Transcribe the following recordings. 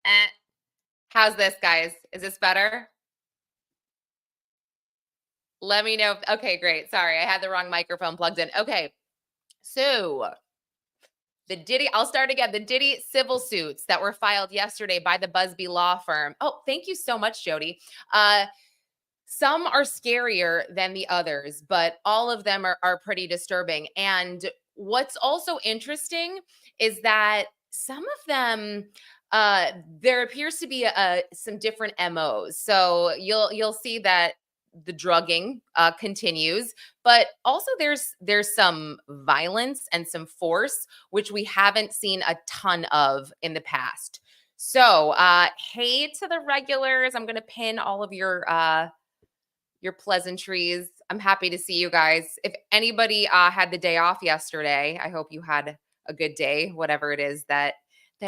Eh. How's this, guys? Is this better? Let me know. Okay, great. Sorry, I had the wrong microphone plugged in. Okay, so the Diddy, I'll start again. The Diddy civil suits that were filed yesterday by the Buzbee Law Firm. Oh, thank you so much, Jody. Some are scarier than the others, but all of them are pretty disturbing. And what's also interesting is that some of them, there appears to be some different MOs. So you'll see that the drugging continues, but also there's some violence and some force which we haven't seen a ton of in the past. So hey to the regulars, I'm gonna pin all of your pleasantries. I'm happy to see you guys. If anybody had the day off yesterday, I hope you had a good day, whatever it is that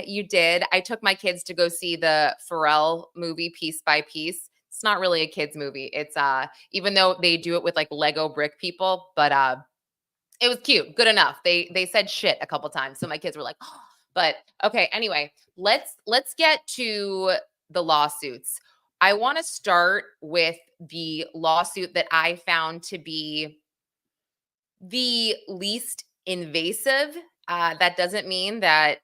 you did. I took my kids to go see the Pharrell movie Piece by Piece. It's not really a kids movie. It's even though they do it with like Lego brick people, but it was cute, good enough. They said shit a couple times, so my kids were like, oh. But okay, anyway, let's get to the lawsuits. I want to start with the lawsuit that I found to be the least invasive. That doesn't mean that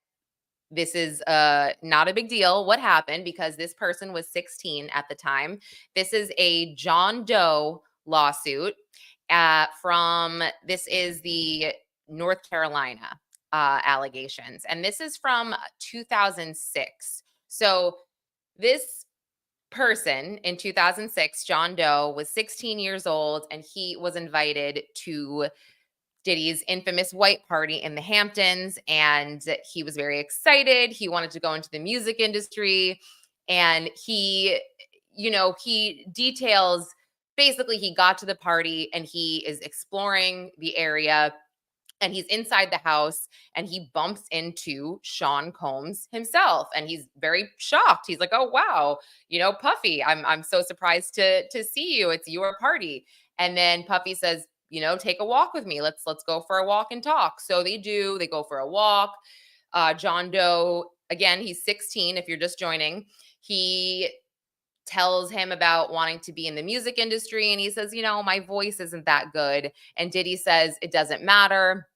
this is not a big deal. What happened? Because this person was 16 at the time. This is a John Doe lawsuit this is the North Carolina allegations. And this is from 2006. So this person in 2006, John Doe, was 16 years old, and he was invited to Diddy's infamous white party in the Hamptons, and he was very excited. He wanted to go into the music industry, and he details, basically he got to the party and he is exploring the area, and he's inside the house and he bumps into Sean Combs himself, and he's very shocked. He's like, "Oh wow, Puffy, I'm so surprised to see you. It's your party." And then Puffy says, "Take a walk with me. Let's go for a walk and talk." So they do. They go for a walk. John Doe, again, he's 16 if you're just joining. He tells him about wanting to be in the music industry, and he says, "My voice isn't that good." And Diddy says, "It doesn't matter.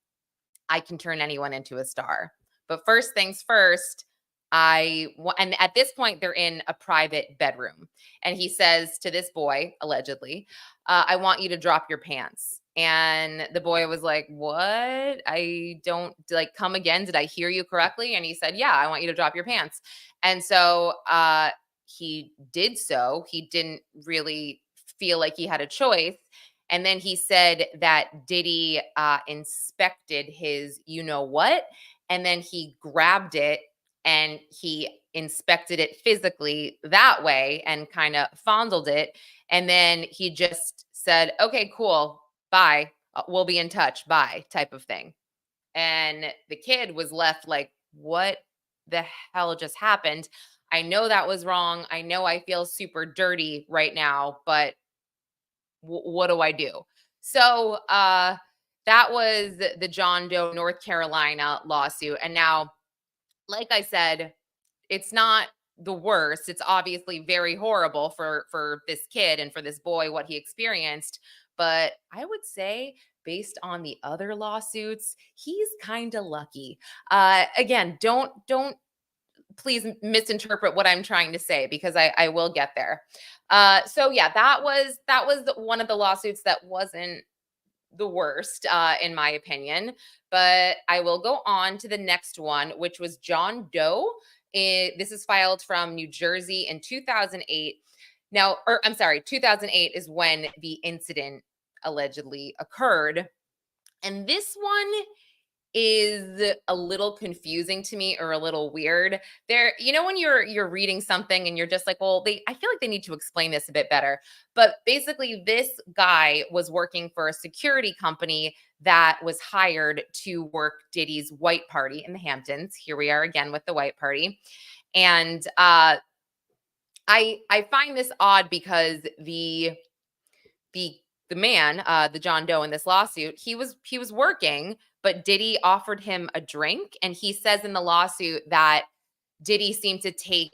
I can turn anyone into a star. But first things first, and at this point, they're in a private bedroom. And he says to this boy, allegedly, "I want you to drop your pants." And the boy was like, "What? I don't, like, come again. Did I hear you correctly?" And he said, "Yeah, I want you to drop your pants." And so he did so. He didn't really feel like he had a choice. And then he said that Diddy inspected his what, and then he grabbed it and he inspected it physically that way and kind of fondled it. And then he just said, "Okay, cool. Bye. We'll be in touch. Bye," type of thing. And the kid was left like, what the hell just happened? I know that was wrong. I know I feel super dirty right now, but what do I do? So that was the John Doe, North Carolina lawsuit. And now, like I said, it's not the worst. It's obviously very horrible for this kid and for this boy, what he experienced. But I would say, based on the other lawsuits, he's kind of lucky. Again, don't please misinterpret what I'm trying to say, because I will get there. So yeah, that was one of the lawsuits that wasn't the worst, in my opinion. But I will go on to the next one, which was John Doe. This is filed from New Jersey in 2008. Now, or I'm sorry, 2008 is when the incident allegedly occurred. And this one is a little confusing to me, or a little weird. There, when you're reading something and you're just like, well, I feel like they need to explain this a bit better. But basically, this guy was working for a security company that was hired to work Diddy's white party in the Hamptons. Here we are again with the white party. And I find this odd because the man, the John Doe in this lawsuit, he was working, but Diddy offered him a drink. And he says in the lawsuit that Diddy seemed to take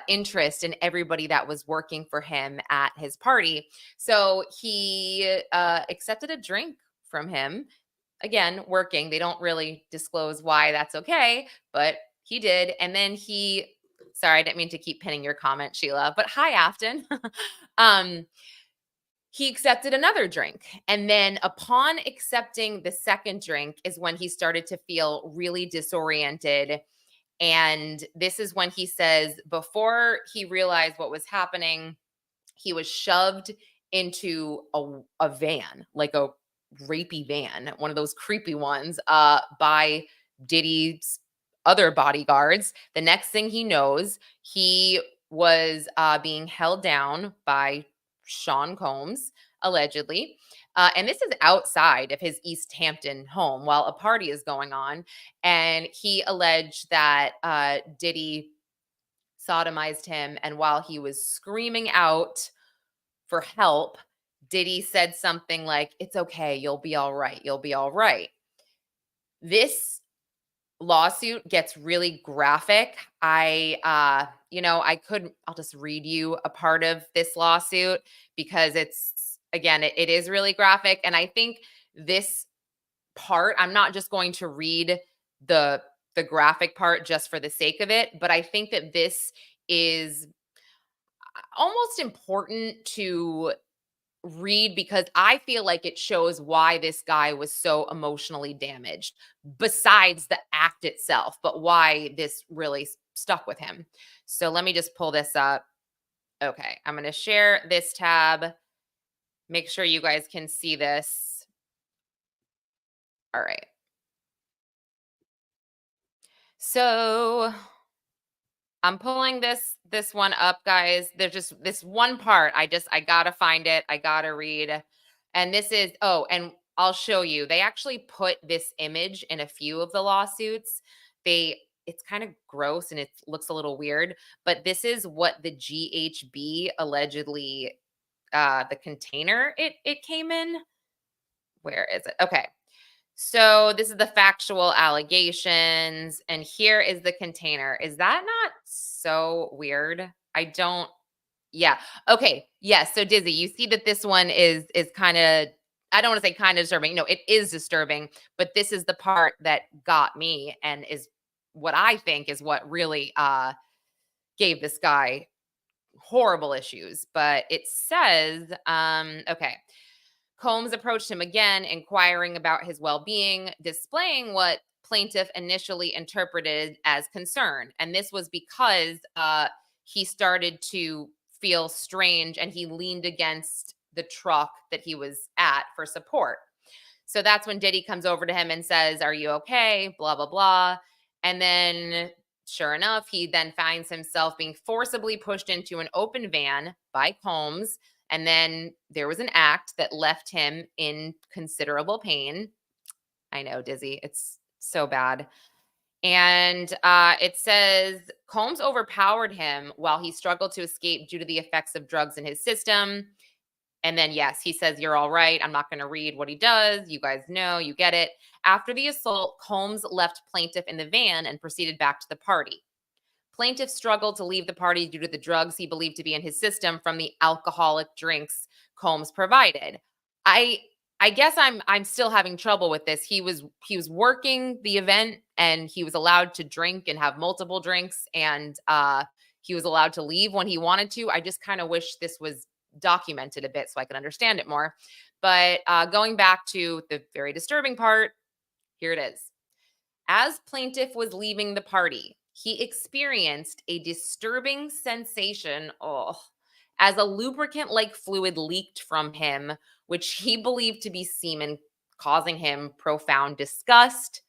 interest in everybody that was working for him at his party. So he accepted a drink from him. Again, working. They don't really disclose why that's okay, but he did. And then sorry, I didn't mean to keep pinning your comment, Sheila, but hi, Afton. um, he accepted another drink. And then upon accepting the second drink is when he started to feel really disoriented. And this is when he says, before he realized what was happening, he was shoved into a van, like a rapey van, one of those creepy ones, by Diddy's other bodyguards. The next thing he knows, he was being held down by Sean Combs, allegedly. And this is outside of his East Hampton home while a party is going on. And he alleged that Diddy sodomized him. And while he was screaming out for help, Diddy said something like, "It's okay, you'll be all right. You'll be all right." This lawsuit gets really graphic. I'll just read you a part of this lawsuit because it is really graphic. And I think this part, I'm not just going to read the graphic part just for the sake of it, but I think that this is almost important to read because I feel like it shows why this guy was so emotionally damaged, besides the act itself, but why this really stuck with him. So let me just pull this up. Okay, I'm going to share this tab. Make sure you guys can see this. All right. So I'm pulling this one up, guys. There's just this one part. I gotta find it. I gotta read. And this is and I'll show you. They actually put this image in a few of the lawsuits. It's kind of gross and it looks a little weird, but this is what the GHB allegedly the container it came in. Where is it? Okay. So this is the factual allegations, and here is the container. Is that not so weird? Yeah. Okay. Yes. So Dizzy, you see that this one is kind of, I don't want to say kind of disturbing. No, it is disturbing, but this is the part that got me and is what I think is what really gave this guy horrible issues. But it says, okay. Combs approached him again, inquiring about his well being, displaying what plaintiff initially interpreted as concern. And this was because he started to feel strange and he leaned against the truck that he was at for support. So that's when Diddy comes over to him and says, "Are you okay?" Blah, blah, blah. And then, sure enough, he then finds himself being forcibly pushed into an open van by Combs. And then there was an act that left him in considerable pain. I know, Dizzy, it's so bad. And it says Combs overpowered him while he struggled to escape due to the effects of drugs in his system. And then, yes, he says, "You're all right." I'm not going to read what he does. You guys know, you get it. After the assault, Combs left plaintiff in the van and proceeded back to the party. Plaintiff struggled to leave the party due to the drugs he believed to be in his system from the alcoholic drinks Combs provided. I I guess I'm still having trouble with this. He was working the event and he was allowed to drink and have multiple drinks, and he was allowed to leave when he wanted to. I just kind of wish this was documented a bit so I could understand it more. But going back to the very disturbing part, here it is. As plaintiff was leaving the party, he experienced a disturbing sensation, as a lubricant like fluid leaked from him, which he believed to be semen, causing him profound disgust.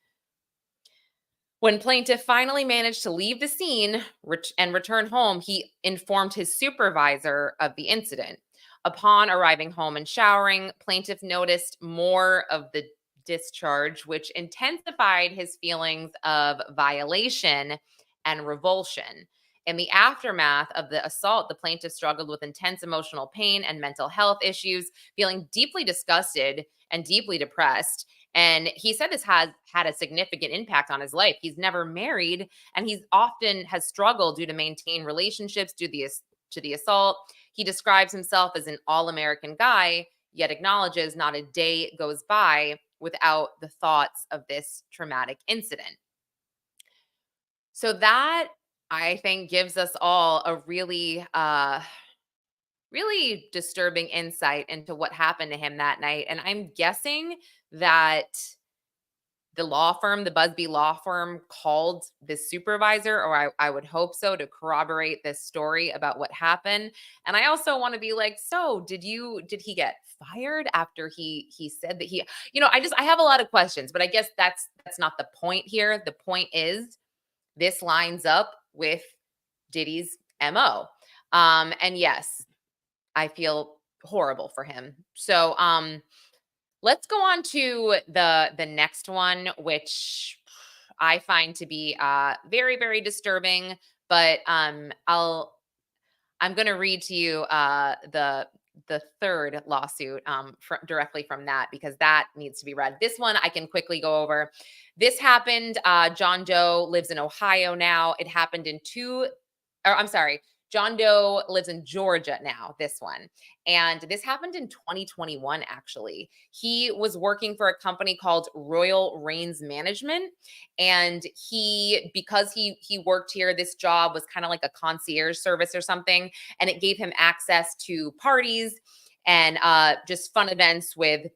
When plaintiff finally managed to leave the scene and return home, he informed his supervisor of the incident. Upon arriving home and showering, plaintiff noticed more of the discharge, which intensified his feelings of violation and revulsion. In the aftermath of the assault, the plaintiff struggled with intense emotional pain and mental health issues, feeling deeply disgusted and deeply depressed. And he said this has had a significant impact on his life. He's never married, and he's often has struggled due to maintain relationships due to the assault. He describes himself as an all-American guy, yet acknowledges not a day goes by without the thoughts of this traumatic incident. So that, I think, gives us all a really disturbing insight into what happened to him that night. And I'm guessing that the law firm, the Buzbee Law Firm, called this supervisor, or I would hope so, to corroborate this story about what happened. And I also want to be like, so did he get fired after he said that I have a lot of questions, but I guess that's not the point here. The point is this lines up with Diddy's MO. And yes, I feel horrible for him. So let's go on to the next one, which I find to be very, very disturbing. But I'm going to read to you the third lawsuit directly from that, because that needs to be read. This one I can quickly go over. This happened. John Doe lives in Ohio now. It happened John Doe lives in Georgia now, this one. And this happened in 2021, actually. He was working for a company called Royal Reigns Management. And because he worked here, this job was kind of like a concierge service or something. And it gave him access to parties and just fun events with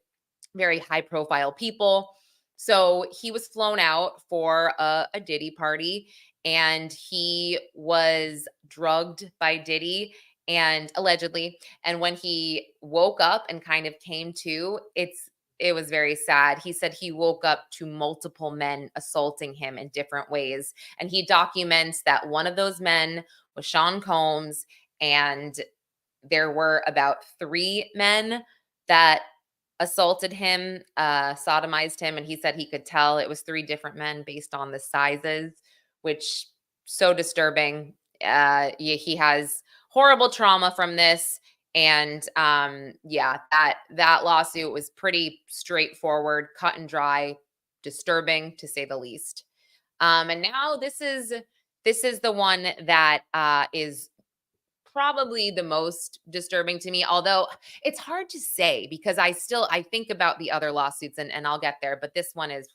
very high profile people. So he was flown out for a Diddy party, and he was drugged by Diddy, and allegedly. And when he woke up and kind of came to, it was very sad. He said he woke up to multiple men assaulting him in different ways. And he documents that one of those men was Sean Combs, and there were about 3 men that assaulted him, sodomized him, and he said he could tell it was 3 different men based on the sizes, which so disturbing. He has horrible trauma from this, and that lawsuit was pretty straightforward, cut and dry, disturbing to say the least. And now this is the one that is probably the most disturbing to me, although it's hard to say because I think about the other lawsuits, and I'll get there, but this one is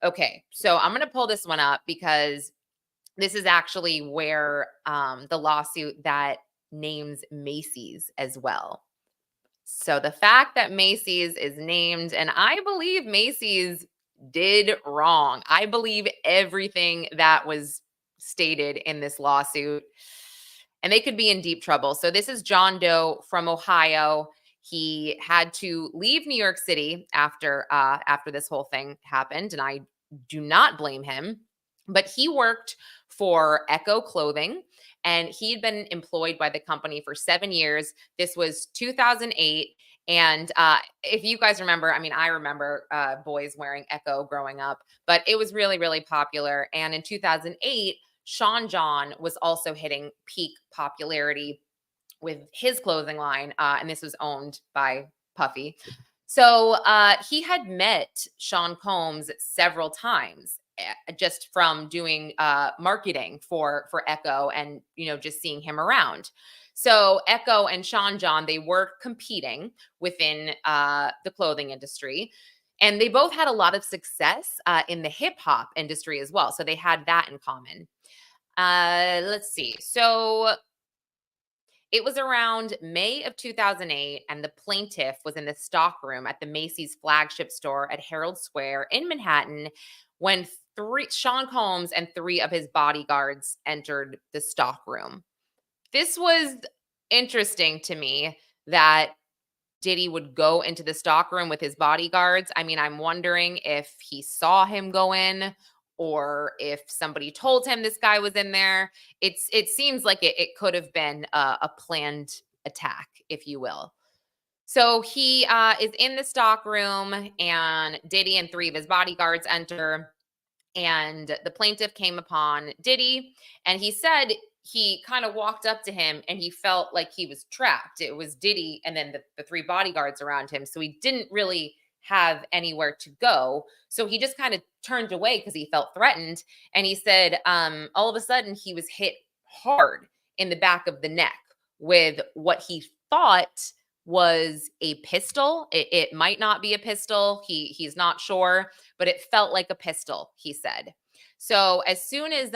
okay. So I'm going to pull this one up because this is actually where the lawsuit that names Macy's as well. So the fact that Macy's is named, and I believe Macy's did wrong. I believe everything that was stated in this lawsuit, and they could be in deep trouble. So this is John Doe from Ohio. He had to leave New York City after this whole thing happened, and I do not blame him. But he worked for Echo Clothing, and he had been employed by the company for 7 years. This was 2008. And if you guys remember, I mean, I remember boys wearing Echo growing up, but it was really, really popular. And in 2008, Sean John was also hitting peak popularity with his clothing line, and this was owned by Puffy. So he had met Sean Combs several times just from doing marketing for Echo, and just seeing him around. So Echo and Sean John, they were competing within the clothing industry. And they both had a lot of success in the hip hop industry as well. So they had that in common. Let's see. So it was around May of 2008, and the plaintiff was in the stockroom at the Macy's flagship store at Herald Square in Manhattan when Sean Combs and 3 of his bodyguards entered the stockroom. This was interesting to me that Diddy would go into the stockroom with his bodyguards. I mean, I'm wondering if he saw him go in, or if somebody told him this guy was in there. It seems like it could have been a planned attack, if you will. So he is in the stockroom, and Diddy and 3 of his bodyguards enter, and the plaintiff came upon Diddy, and he said he kind of walked up to him and he felt like he was trapped. It was Diddy and then the 3 bodyguards around him. So he didn't really have anywhere to go. So he just kind of turned away because he felt threatened. And he said, all of a sudden, he was hit hard in the back of the neck with what he thought was a pistol. It might not be a pistol. He's not sure, but it felt like a pistol, he said. So as soon as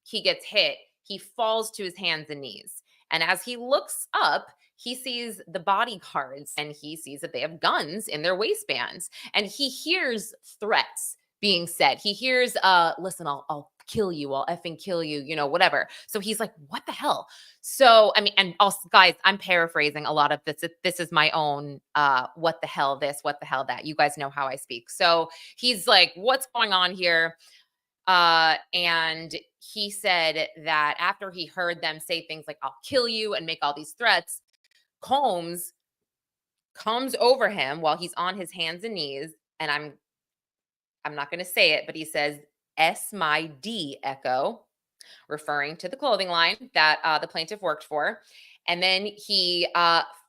he gets hit, he falls to his hands and knees. And as he looks up, he sees the bodyguards and he sees that they have guns in their waistbands. And he hears threats being said. He hears, listen, I'll kill you, I'll effing kill you, whatever. So he's like, what the hell? So, I mean, and also, guys, I'm paraphrasing a lot of this. This is my own, what the hell this, what the hell that. You guys know how I speak. So he's like, what's going on here? And he said that after he heard them say things like, I'll kill you and make all these threats, Combs comes over him while he's on his hands and knees. And I'm not going to say it, but he says, S my D Echo, referring to the clothing line that the plaintiff worked for. And then he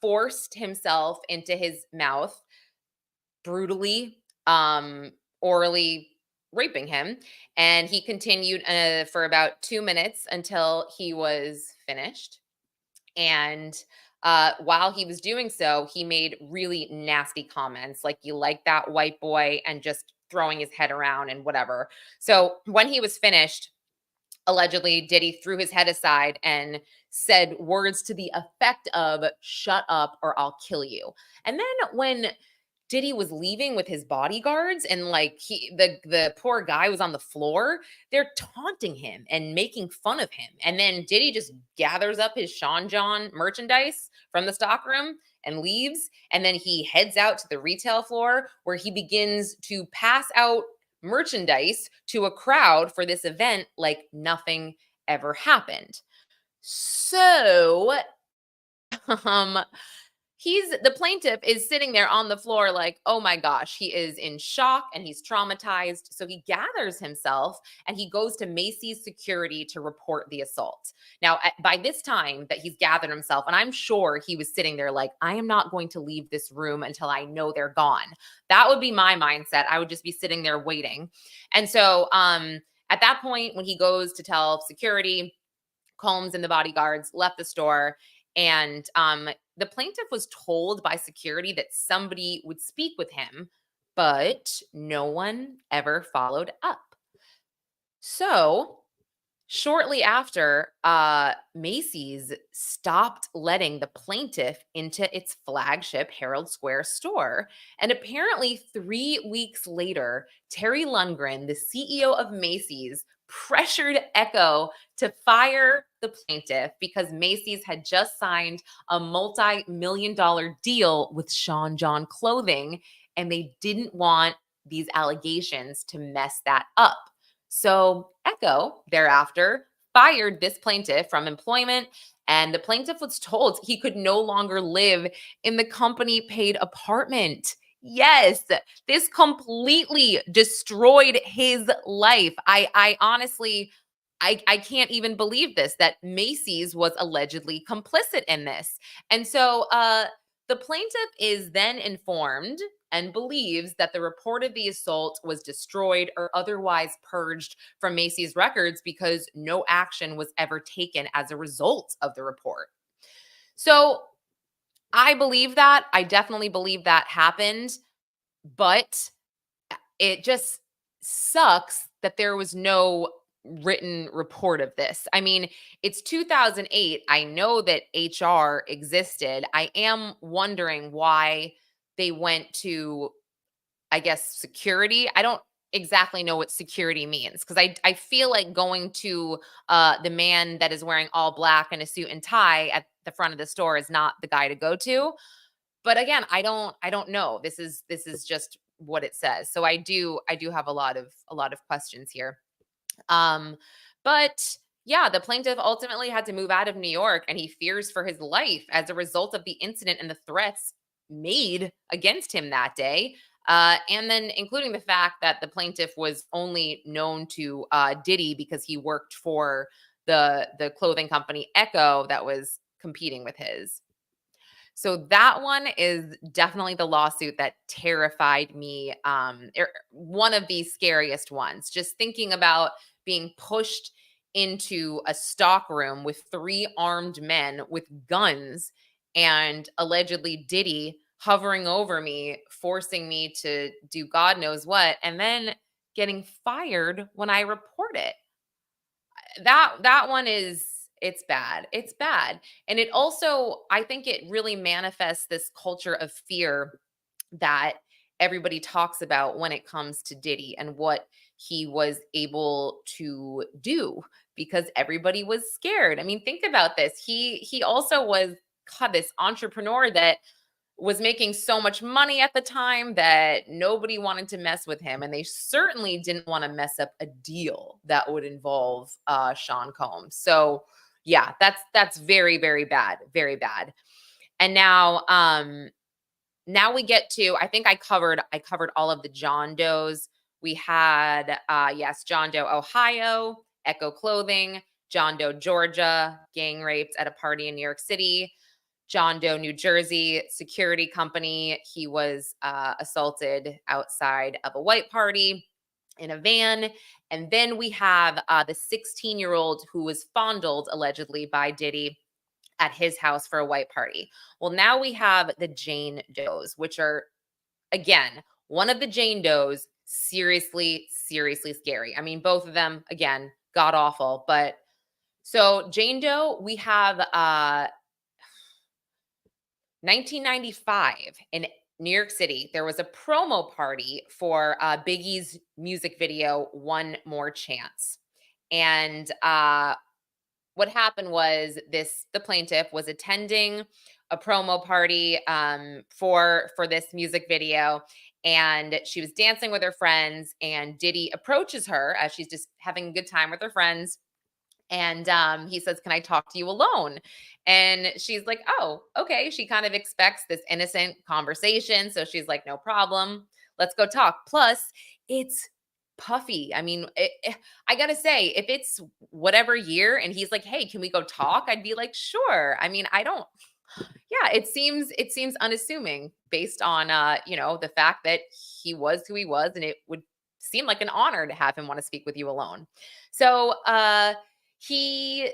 forced himself into his mouth, brutally, orally raping him. And he continued for about 2 minutes until he was finished. And while he was doing so, he made really nasty comments like, you like that white boy, and just throwing his head around and whatever. So when he was finished, allegedly, Diddy threw his head aside and said words to the effect of, shut up or I'll kill you. And then when Diddy was leaving with his bodyguards and like the poor guy was on the floor, they're taunting him and making fun of him. And then Diddy just gathers up his Sean John merchandise from the stockroom and leaves. And then he heads out to the retail floor where he begins to pass out merchandise to a crowd for this event like nothing ever happened. So, the plaintiff is sitting there on the floor like, oh my gosh, he is in shock and he's traumatized. So he gathers himself and he goes to Macy's security to report the assault. Now, by this time that he's gathered himself, and I'm sure he was sitting there like, I am not going to leave this room until I know they're gone. That would be my mindset. I would just be sitting there waiting. And so at that point, when he goes to tell security, Combs and the bodyguards left the store. And the plaintiff was told by security that somebody would speak with him, but no one ever followed up. So shortly after, Macy's stopped letting the plaintiff into its flagship Herald Square store. And apparently 3 weeks later, Terry Lundgren, the CEO of Macy's, pressured Echo to fire the plaintiff because Macy's had just signed a multi-million-dollar deal with Sean John Clothing, and they didn't want these allegations to mess that up. So Echo thereafter fired this plaintiff from employment, and the plaintiff was told he could no longer live in the company paid apartment. Yes, this completely destroyed his life. I honestly, I can't even believe this, that Macy's was allegedly complicit in this. And so the plaintiff is then informed and believes that the report of the assault was destroyed or otherwise purged from Macy's records because no action was ever taken as a result of the report. So I believe that. I definitely believe that happened, but it just sucks that there was no written report of this. I mean, it's 2008. I know that HR existed. I am wondering why they went to, I guess, security. I don't exactly know what security means because I feel like going to the man that is wearing all black and a suit and tie at the front of the store is not the guy to go to. But again, I don't know. This is just what it says. So I do have a lot of questions here. But yeah, the plaintiff ultimately had to move out of New York, and he fears for his life as a result of the incident and the threats made against him that day. And then including the fact that the plaintiff was only known to Diddy because he worked for the clothing company Echo that was competing with his. So that one is definitely the lawsuit that terrified me. One of the scariest ones. Just thinking about being pushed into a stock room with three armed men with guns and allegedly Diddy hovering over me, forcing me to do God knows what, and then getting fired when I report it. That one is, it's bad. It's bad. And it also, I think it really manifests this culture of fear that everybody talks about when it comes to Diddy and what he was able to do, because everybody was scared. I mean, think about this. He also was, God, this entrepreneur that was making so much money at the time that nobody wanted to mess with him, and they certainly didn't want to mess up a deal that would involve Sean Combs. So yeah, that's very, very bad, very bad. And now we get to, I think I covered all of the John Does. We had yes, John Doe Ohio, Echo Clothing, John Doe Georgia, gang rapes at a party in New York City, John Doe, New Jersey, security company. He was assaulted outside of a white party in a van. And then we have the 16-year-old who was fondled allegedly by Diddy at his house for a white party. Well, now we have the Jane Does, which are, again, one of the Jane Does, seriously, seriously scary. I mean, both of them, again, god awful. But so Jane Doe, we have 1995 in New York City, there was a promo party for Biggie's music video, One More Chance. And what happened was the plaintiff was attending a promo party for this music video, and she was dancing with her friends, and Diddy approaches her as she's just having a good time with her friends, and he says, "Can I talk to you alone?" And she's like, "Oh, okay." She kind of expects this innocent conversation. So she's like, "No problem. Let's go talk." Plus, it's Puffy. I mean, I got to say, if it's whatever year and he's like, "Hey, can we go talk?" I'd be like, "Sure." I mean, I don't, yeah, it seems unassuming based on the fact that he was who he was, and it would seem like an honor to have him want to speak with you alone. So he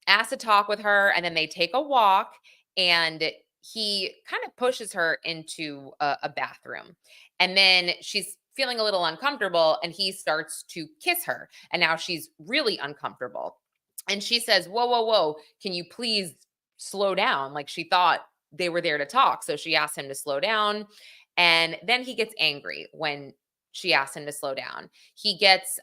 asked to talk with her, and then they take a walk, and he kind of pushes her into a bathroom, and then she's feeling a little uncomfortable, and he starts to kiss her, and now she's really uncomfortable, and she says, "Whoa, whoa, whoa, can you please slow down?" Like, she thought they were there to talk, so she asked him to slow down. And then he gets angry when she asks him to slow down. He gets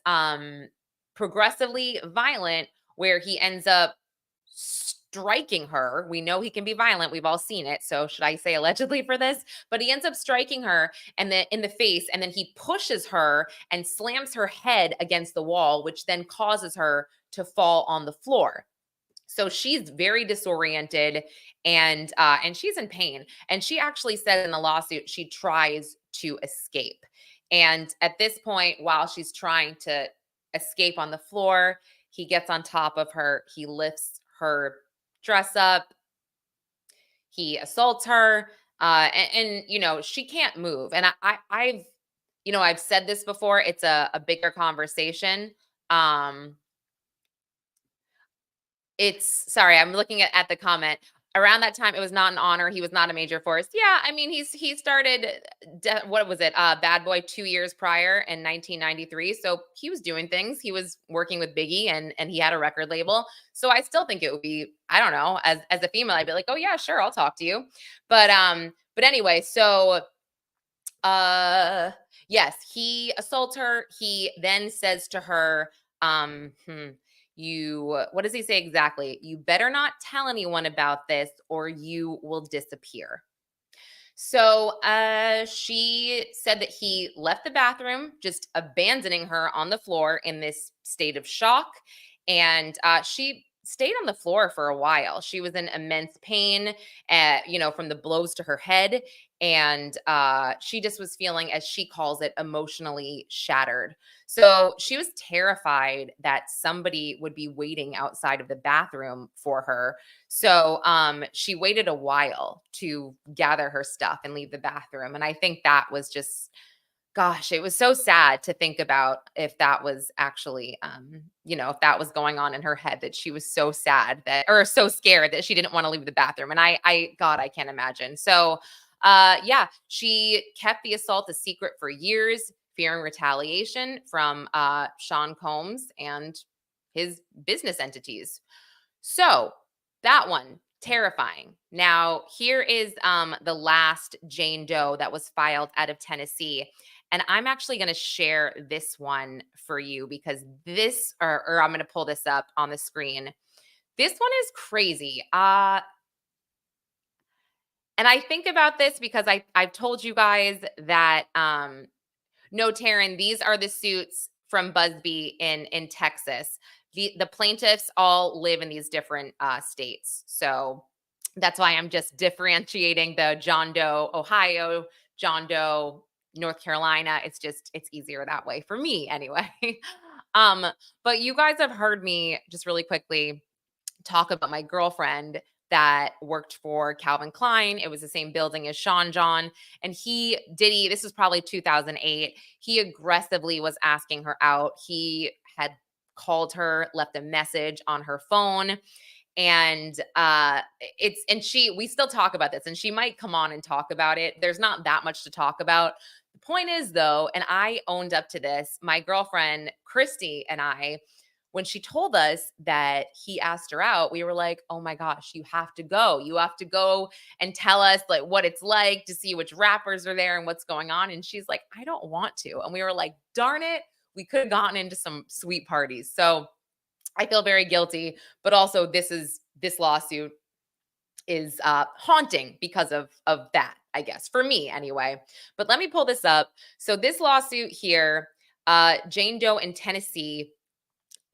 progressively violent, where he ends up striking her. We know he can be violent. We've all seen it. So should I say allegedly for this? But he ends up striking her and then in the face, and then he pushes her and slams her head against the wall, which then causes her to fall on the floor. So she's very disoriented, and she's in pain. And she actually said in the lawsuit she tries to escape. And at this point, while she's trying to escape on the floor, he gets on top of her. He lifts her dress up. He assaults her, and she can't move. And I've said this before. It's a bigger conversation. Um, It's sorry, I'm looking at the comment. Around that time, it was not an honor. He was not a major force. Yeah, I mean, he started what was it? Bad Boy 2 years prior in 1993. So he was doing things. He was working with Biggie, and he had a record label. So I still think it would be, I don't know, as a female, I'd be like, "Oh yeah, sure, I'll talk to you." But anyway, so uh yes, he assaults her. He then says to her, you what does he say exactly? "You better not tell anyone about this or you will disappear." So she said that he left the bathroom, just abandoning her on the floor in this state of shock. And she stayed on the floor for a while. She was in immense pain, from the blows to her head. And she just was feeling, as she calls it, emotionally shattered. So she was terrified that somebody would be waiting outside of the bathroom for her. So she waited a while to gather her stuff and leave the bathroom. And I think that was just, gosh, it was so sad to think about if that was actually, if that was going on in her head, that she was so sad that, or so scared that she didn't want to leave the bathroom. And God, I can't imagine. So, yeah, she kept the assault a secret for years, fearing retaliation from Sean Combs and his business entities. So that one, terrifying. Now, here is the last Jane Doe that was filed out of Tennessee. And I'm actually going to share this one for you because or I'm going to pull this up on the screen. This one is crazy. And I think about this because I've told you guys that no, Taryn, these are the suits from Buzbee in Texas. The plaintiffs all live in these different states. So that's why I'm just differentiating the John Doe, Ohio, John Doe, North Carolina. It's easier that way for me anyway. um, but you guys have heard me just really quickly talk about my girlfriend that worked for Calvin Klein. It was the same building as Sean John. And Diddy, this was probably 2008. He aggressively was asking her out. He had called her, left a message on her phone. And we still talk about this, and she might come on and talk about it. There's not that much to talk about. The point is, though, and I owned up to this, my girlfriend, Christy, and I, when she told us that he asked her out, we were like, oh my gosh, you have to go. You have to go and tell us like what it's like to see which rappers are there and what's going on. And she's like, I don't want to. And we were like, darn it, we could have gotten into some sweet parties. So I feel very guilty, but also this lawsuit is haunting because of that, I guess, for me anyway. But let me pull this up. So this lawsuit here, Jane Doe in Tennessee,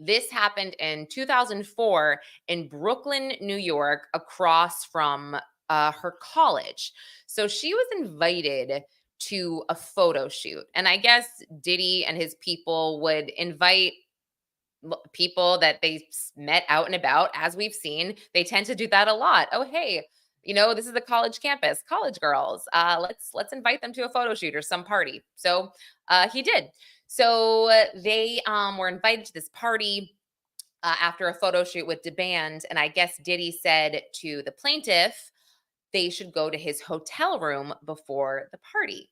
this happened in 2004 in Brooklyn, New York, across from her college. So she was invited to a photo shoot. And I guess Diddy and his people would invite people that they met out and about. As we've seen, they tend to do that a lot. Oh, hey, this is a college campus, college girls. Let's invite them to a photo shoot or some party. So he did. So they were invited to this party after a photo shoot with DeBand. And I guess Diddy said to the plaintiff, they should go to his hotel room before the party.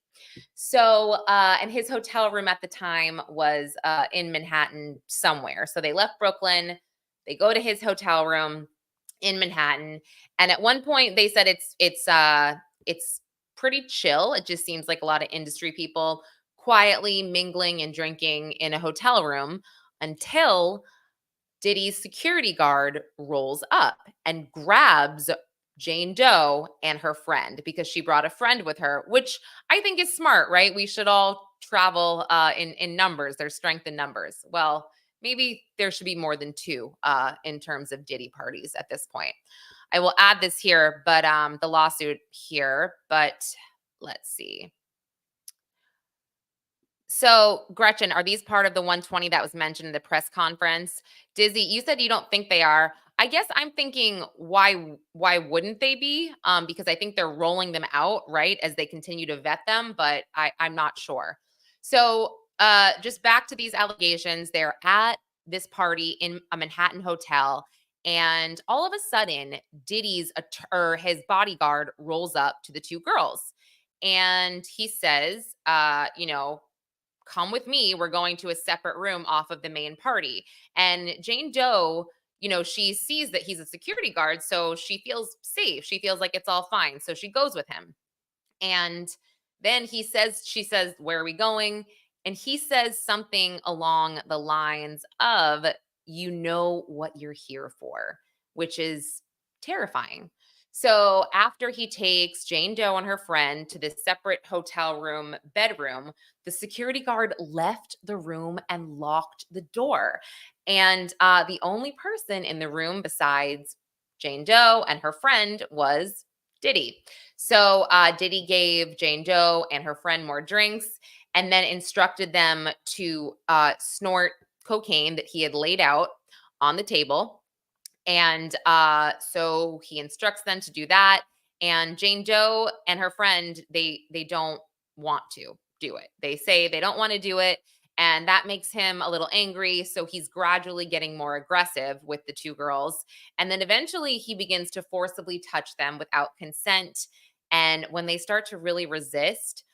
So, and his hotel room at the time was in Manhattan somewhere. So they left Brooklyn, they go to his hotel room in Manhattan, and at one point they said it's pretty chill. It just seems like a lot of industry people quietly mingling and drinking in a hotel room until Diddy's security guard rolls up and grabs Jane Doe and her friend because she brought a friend with her, which I think is smart, right? We should all travel in numbers. There's strength in numbers. Well, maybe there should be more than two in terms of Diddy parties at this point. I will add this here, but the lawsuit here, but let's see. So, Gretchen, are these part of the 120 that was mentioned in the press conference? Dizzy, you said you don't think they are. I guess I'm thinking why wouldn't they be? Because I think they're rolling them out, right, as they continue to vet them, but I'm not sure. So, just back to these allegations, they're at this party in a Manhattan hotel, and all of a sudden, or his bodyguard rolls up to the two girls, and he says, come with me. We're going to a separate room off of the main party. And Jane Doe, she sees that he's a security guard, so she feels safe. She feels like it's all fine. So she goes with him. And then she says, where are we going? And he says something along the lines of, you know what you're here for, which is terrifying. So after he takes Jane Doe and her friend to this separate hotel room bedroom, the security guard left the room and locked the door. And the only person in the room besides Jane Doe and her friend was Diddy. So Diddy gave Jane Doe and her friend more drinks and then instructed them to snort cocaine that he had laid out on the table. And so he instructs them to do that. And Jane Doe and her friend, they don't want to do it. They say they don't want to do it. And that makes him a little angry. So he's gradually getting more aggressive with the two girls. And then eventually he begins to forcibly touch them without consent. And when they start to really resist,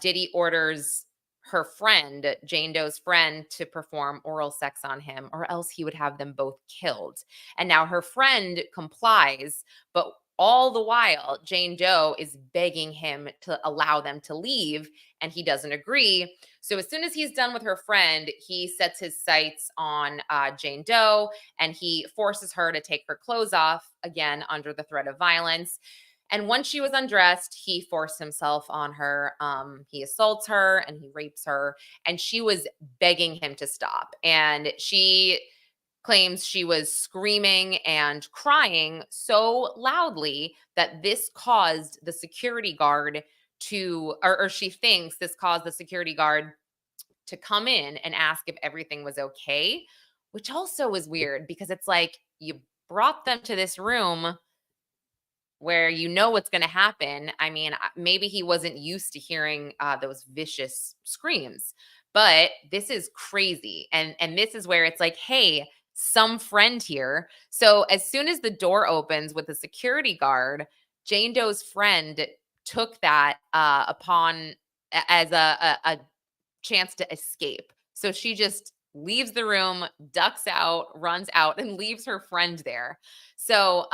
Diddy orders her friend, Jane Doe's friend, to perform oral sex on him, or else he would have them both killed. And now her friend complies, but all the while, Jane Doe is begging him to allow them to leave, and he doesn't agree. So as soon as he's done with her friend, he sets his sights on Jane Doe and he forces her to take her clothes off, again, under the threat of violence. And once she was undressed, he forced himself on her. He assaults her and he rapes her. And she was begging him to stop. And she claims she was screaming and crying so loudly that this caused the security guard or she thinks this caused the security guard to come in and ask if everything was okay, which also is weird because it's like you brought them to this room where you know what's going to happen. I mean, maybe he wasn't used to hearing those vicious screams, but this is crazy. And this is where it's like, hey, some friend here. So as soon as the door opens with the security guard, Jane Doe's friend took that as a chance to escape. So she just leaves the room, ducks out, runs out, and leaves her friend there. So,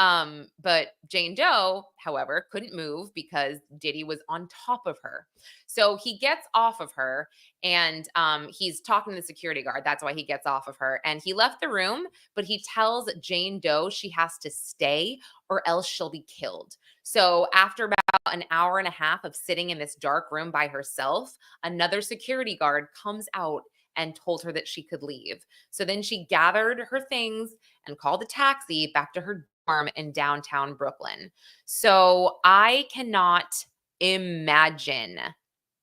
but Jane Doe, however, couldn't move because Diddy was on top of her. So he gets off of her and he's talking to the security guard. That's why he gets off of her. And he left the room, but he tells Jane Doe she has to stay or else she'll be killed. So after about an hour and a half of sitting in this dark room by herself, another security guard comes out and told her that she could leave. So then she gathered her things and called a taxi back to her dorm in downtown Brooklyn. So I cannot imagine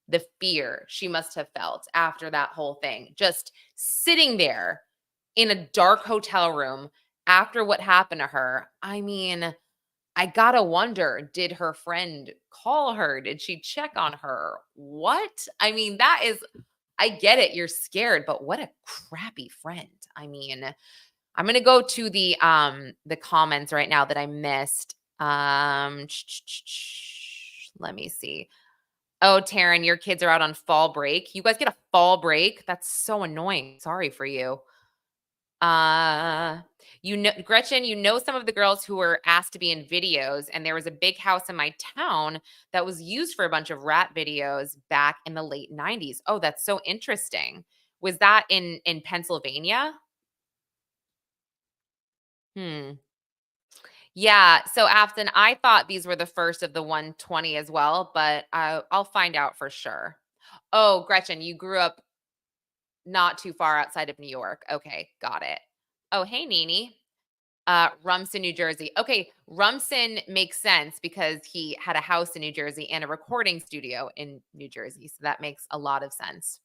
the fear she must have felt after that whole thing. Just sitting there in a dark hotel room after what happened to her. I mean, I gotta wonder, did her friend call her? Did she check on her? What? I mean, I get it. You're scared, but what a crappy friend. I mean, I'm gonna go to the comments right now that I missed. Let me see. Oh, Taryn, your kids are out on fall break. You guys get a fall break? That's so annoying. Sorry for you. Uh, Gretchen, some of the girls who were asked to be in videos, and there was a big house in my town that was used for a bunch of rap videos back in the late 90s. Oh, that's so interesting. Was that in Pennsylvania? Hmm. Yeah. So Afton, I thought these were the first of the 120 as well, but I'll find out for sure. Oh, Gretchen, you grew up not too far outside of New York. Okay, got it. Oh, hey, Nini. Rumson, New Jersey. Okay, Rumson makes sense because he had a house in New Jersey and a recording studio in New Jersey. So that makes a lot of sense.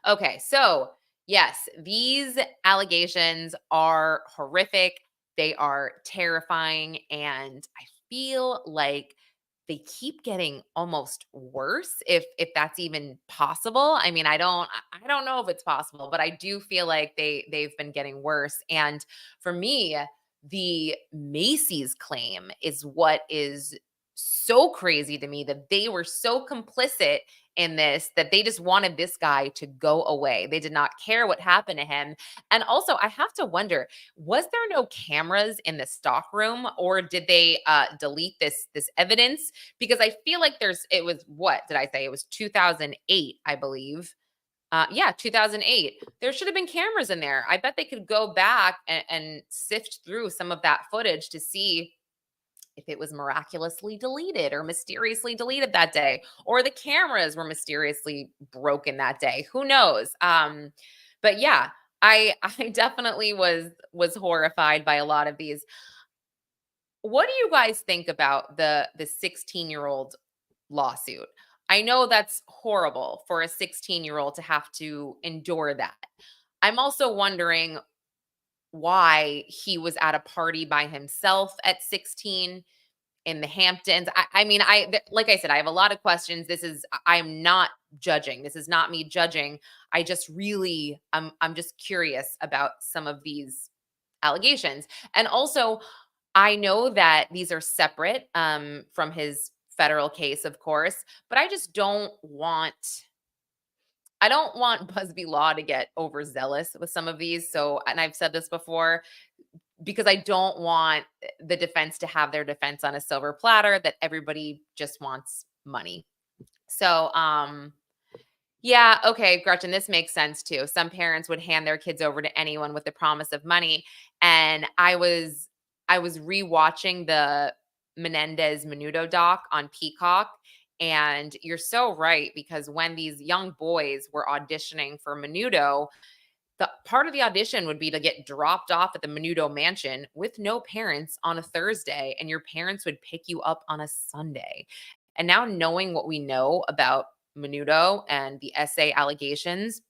Okay, so yes, these allegations are horrific. They are terrifying. And I feel like they keep getting almost worse if that's even possible. I mean, I don't know if it's possible, but I do feel like they've been getting worse. And for me, the Macy's claim is what is so crazy to me, that they were so complicit in this that they just wanted this guy to go away. They did not care what happened to him. And also, I have to wonder, was there no cameras in the stock room, or did they delete this evidence? Because I feel like it was, what did I say? It was 2008, I believe. Yeah, 2008. There should have been cameras in there. I bet they could go back and sift through some of that footage to see if it was miraculously deleted or mysteriously deleted that day, or the cameras were mysteriously broken that day. Who knows? But yeah, I definitely was horrified by a lot of these. What do you guys think about the 16-year-old lawsuit? I know that's horrible for a 16-year-old to have to endure that. I'm also wondering why he was at a party by himself at 16 in the Hamptons. I mean, like I said, I have a lot of questions. I'm not judging. This is not me judging. I just really, I'm just curious about some of these allegations. And also, I know that these are separate from his federal case, of course, but I don't want Buzbee Law to get overzealous with some of these. So, and I've said this before, because I don't want the defense to have their defense on a silver platter that everybody just wants money. So, yeah, okay, Gretchen, this makes sense too. Some parents would hand their kids over to anyone with the promise of money. And I was rewatching the Menendez Menudo doc on Peacock. And you're so right, because when these young boys were auditioning for Menudo, the part of the audition would be to get dropped off at the Menudo mansion with no parents on a Thursday, and your parents would pick you up on a Sunday. And now, knowing what we know about Menudo and the essay allegations,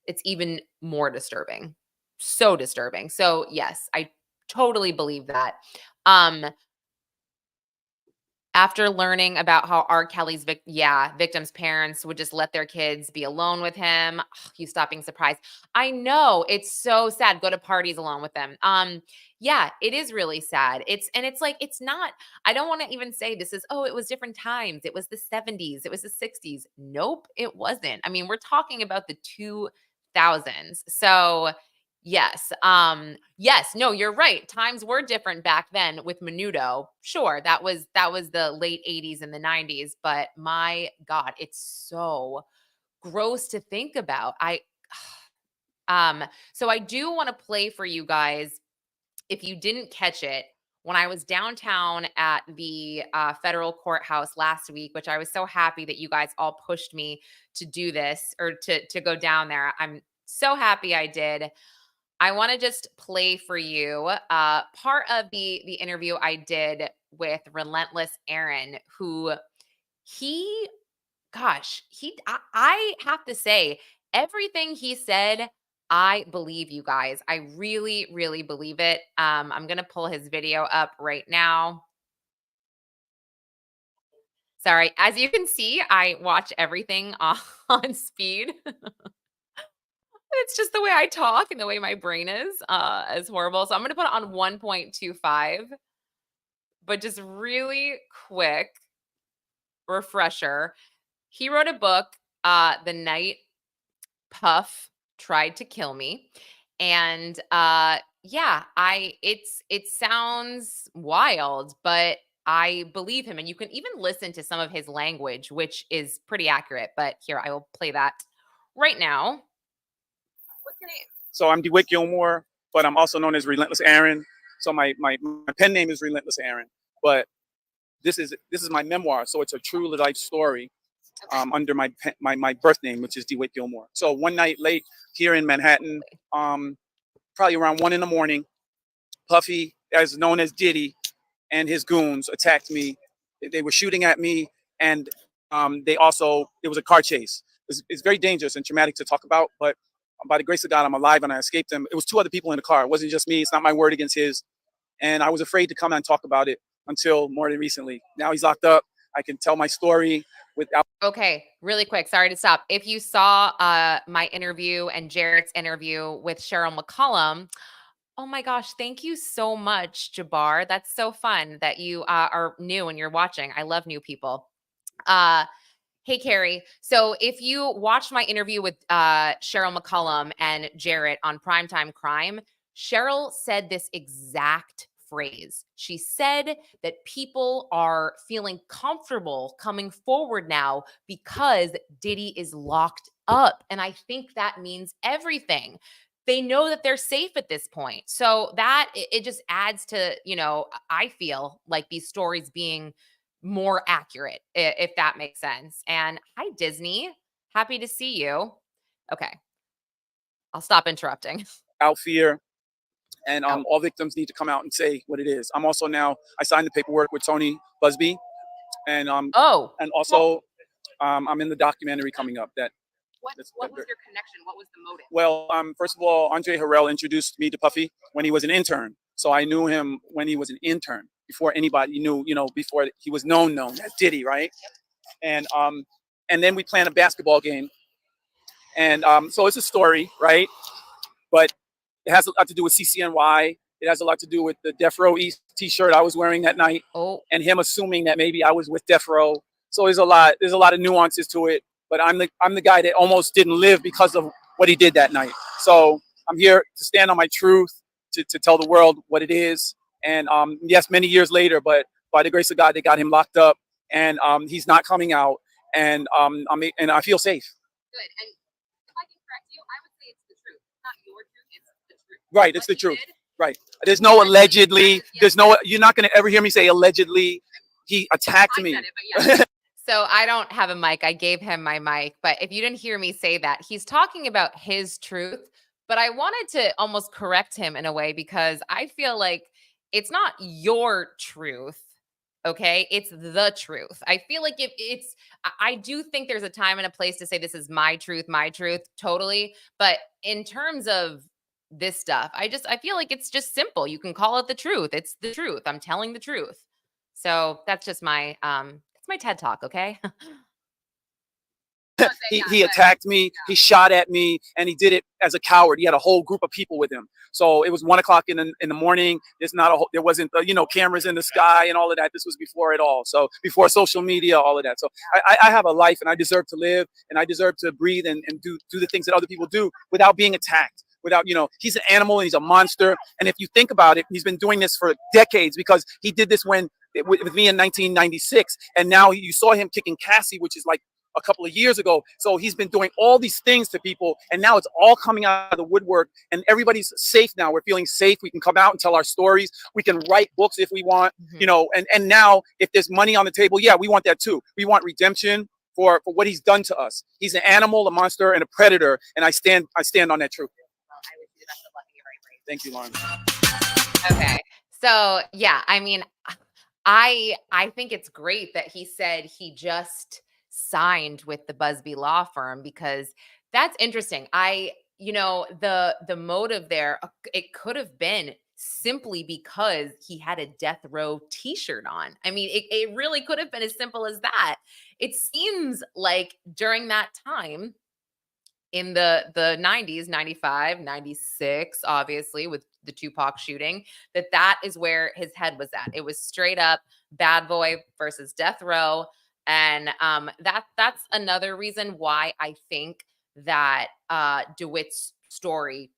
it's even more disturbing. So disturbing. So, yes, I totally believe that. Um, After learning about how R. Kelly's victims' parents would just let their kids be alone with him, you stop being surprised. I know, it's so sad. Go to parties alone with them. Yeah, it is really sad. It's like, it's not, I don't want to even say this is, oh, it was different times. It was the 70s, it was the 60s. Nope, it wasn't. I mean, we're talking about the 2000s. So yes. Yes, no, you're right. Times were different back then with Menudo. Sure, that was the late 80s and the 90s, but my god, it's so gross to think about. So I do want to play for you guys, if you didn't catch it, when I was downtown at the federal courthouse last week, which I was so happy that you guys all pushed me to do this, or to go down there. I'm so happy I did. I want to just play for you part of the interview I did with Relentless Aaron, who he, gosh, I have to say, everything he said, I believe, you guys. I really, really believe it. I'm gonna pull his video up right now. Sorry, as you can see, I watch everything on speed. It's just the way I talk and the way my brain is horrible. So I'm gonna put it on 1.25, but just really quick refresher. He wrote a book, The Night Puff Tried to Kill Me. And yeah, it sounds wild, but I believe him. And you can even listen to some of his language, which is pretty accurate. But here, I will play that right now. What's your name? So I'm DeWitt Gilmore, but I'm also known as Relentless Aaron. So my pen name is Relentless Aaron, but this is my memoir. So it's a true life story under my birth name, which is DeWitt Gilmore. So one night late here in Manhattan, probably around 1 a.m, Puffy, as known as Diddy, and his goons attacked me. They were shooting at me, and it was a car chase. It's very dangerous and traumatic to talk about, but by the grace of God, I'm alive and I escaped them. It was 2 other people in the car. It wasn't just me. It's not my word against his. And I was afraid to come and talk about it until more than recently. Now he's locked up. I can tell my story without. Okay, really quick. Sorry to stop. If you saw my interview and Jarrett's interview with Cheryl McCollum, oh my gosh, thank you so much, Jabbar. That's so fun that you are new and you're watching. I love new people. Hey, Carrie. So if you watched my interview with Cheryl McCollum and Jarrett on Primetime Crime, Cheryl said this exact phrase. She said that people are feeling comfortable coming forward now because Diddy is locked up. And I think that means everything. they know that they're safe at this point. So that it just adds to, I feel like these stories being more accurate, if that makes sense. And hi, Disney. Happy to see you. Okay, I'll stop interrupting. Out fear, and Oh, all victims need to come out and say what it is. I'm also now, I signed the paperwork with Tony Buzbee, and oh, also I'm in the documentary coming up. what was your connection? What was the motive? Well, first of all, Andre Harrell introduced me to Puffy when he was an intern, so I knew him when he was an intern before anybody knew, before he was known as Diddy, right? And then we planned a basketball game, and so it's a story, right? But it has a lot to do with CCNY. It has a lot to do with the Death Row East T-shirt I was wearing that night, Oh, and him assuming that maybe I was with Death Row. So there's a lot of nuances to it. But I'm the guy that almost didn't live because of what he did that night. So I'm here to stand on my truth, to tell the world what it is. And yes, many years later, but by the grace of God, they got him locked up, and he's not coming out. And I feel safe. good. And if I can correct you, I would say it's the truth. It's not your truth, it's the truth. Right, it's the truth. Right. There's no allegedly. There's no. You're not going to ever hear me say allegedly. He attacked me. Said it, but yeah. So I don't have a mic. I gave him my mic, but if you didn't hear me say that, he's talking about his truth. But I wanted to almost correct him in a way because I feel like it's not your truth. Okay. It's the truth. I feel like if it's, I do think there's a time and a place to say this is my truth, totally. But in terms of this stuff, I feel like it's just simple. You can call it the truth. It's the truth. I'm telling the truth. So that's just my it's my TED talk, okay? He attacked me, he shot at me, and he did it as a coward. He had a whole group of people with him. So it was 1 o'clock in the morning. There wasn't cameras in the sky and all of that. This was before it all. So before social media, all of that. So I have a life, and I deserve to live, and I deserve to breathe and do the things that other people do without being attacked. Without, he's an animal and he's a monster. And if you think about it, he's been doing this for decades, because he did this with me in 1996. And now you saw him kicking Cassie, which is like a couple of years ago. So he's been doing all these things to people, and now it's all coming out of the woodwork, and everybody's safe now. We're feeling safe. We can come out and tell our stories. We can write books if we want, and now if there's money on the table, yeah, we want that too. We want redemption for what he's done to us. He's an animal, a monster, and a predator, and I stand on that truth. Well, I wish you the best of luck. You're very brave. Thank you, Lauren. Okay. So yeah, I mean, I think it's great that he said he just signed with the Buzbee Law Firm, because that's interesting. The motive there, it could have been simply because he had a death row t-shirt on. I mean, it really could have been as simple as that. It seems like during that time in the 90s, 95, 96, obviously with the Tupac shooting, that is where his head was at. It was straight up Bad Boy versus Death Row. And that's another reason why I think that DeWitt's story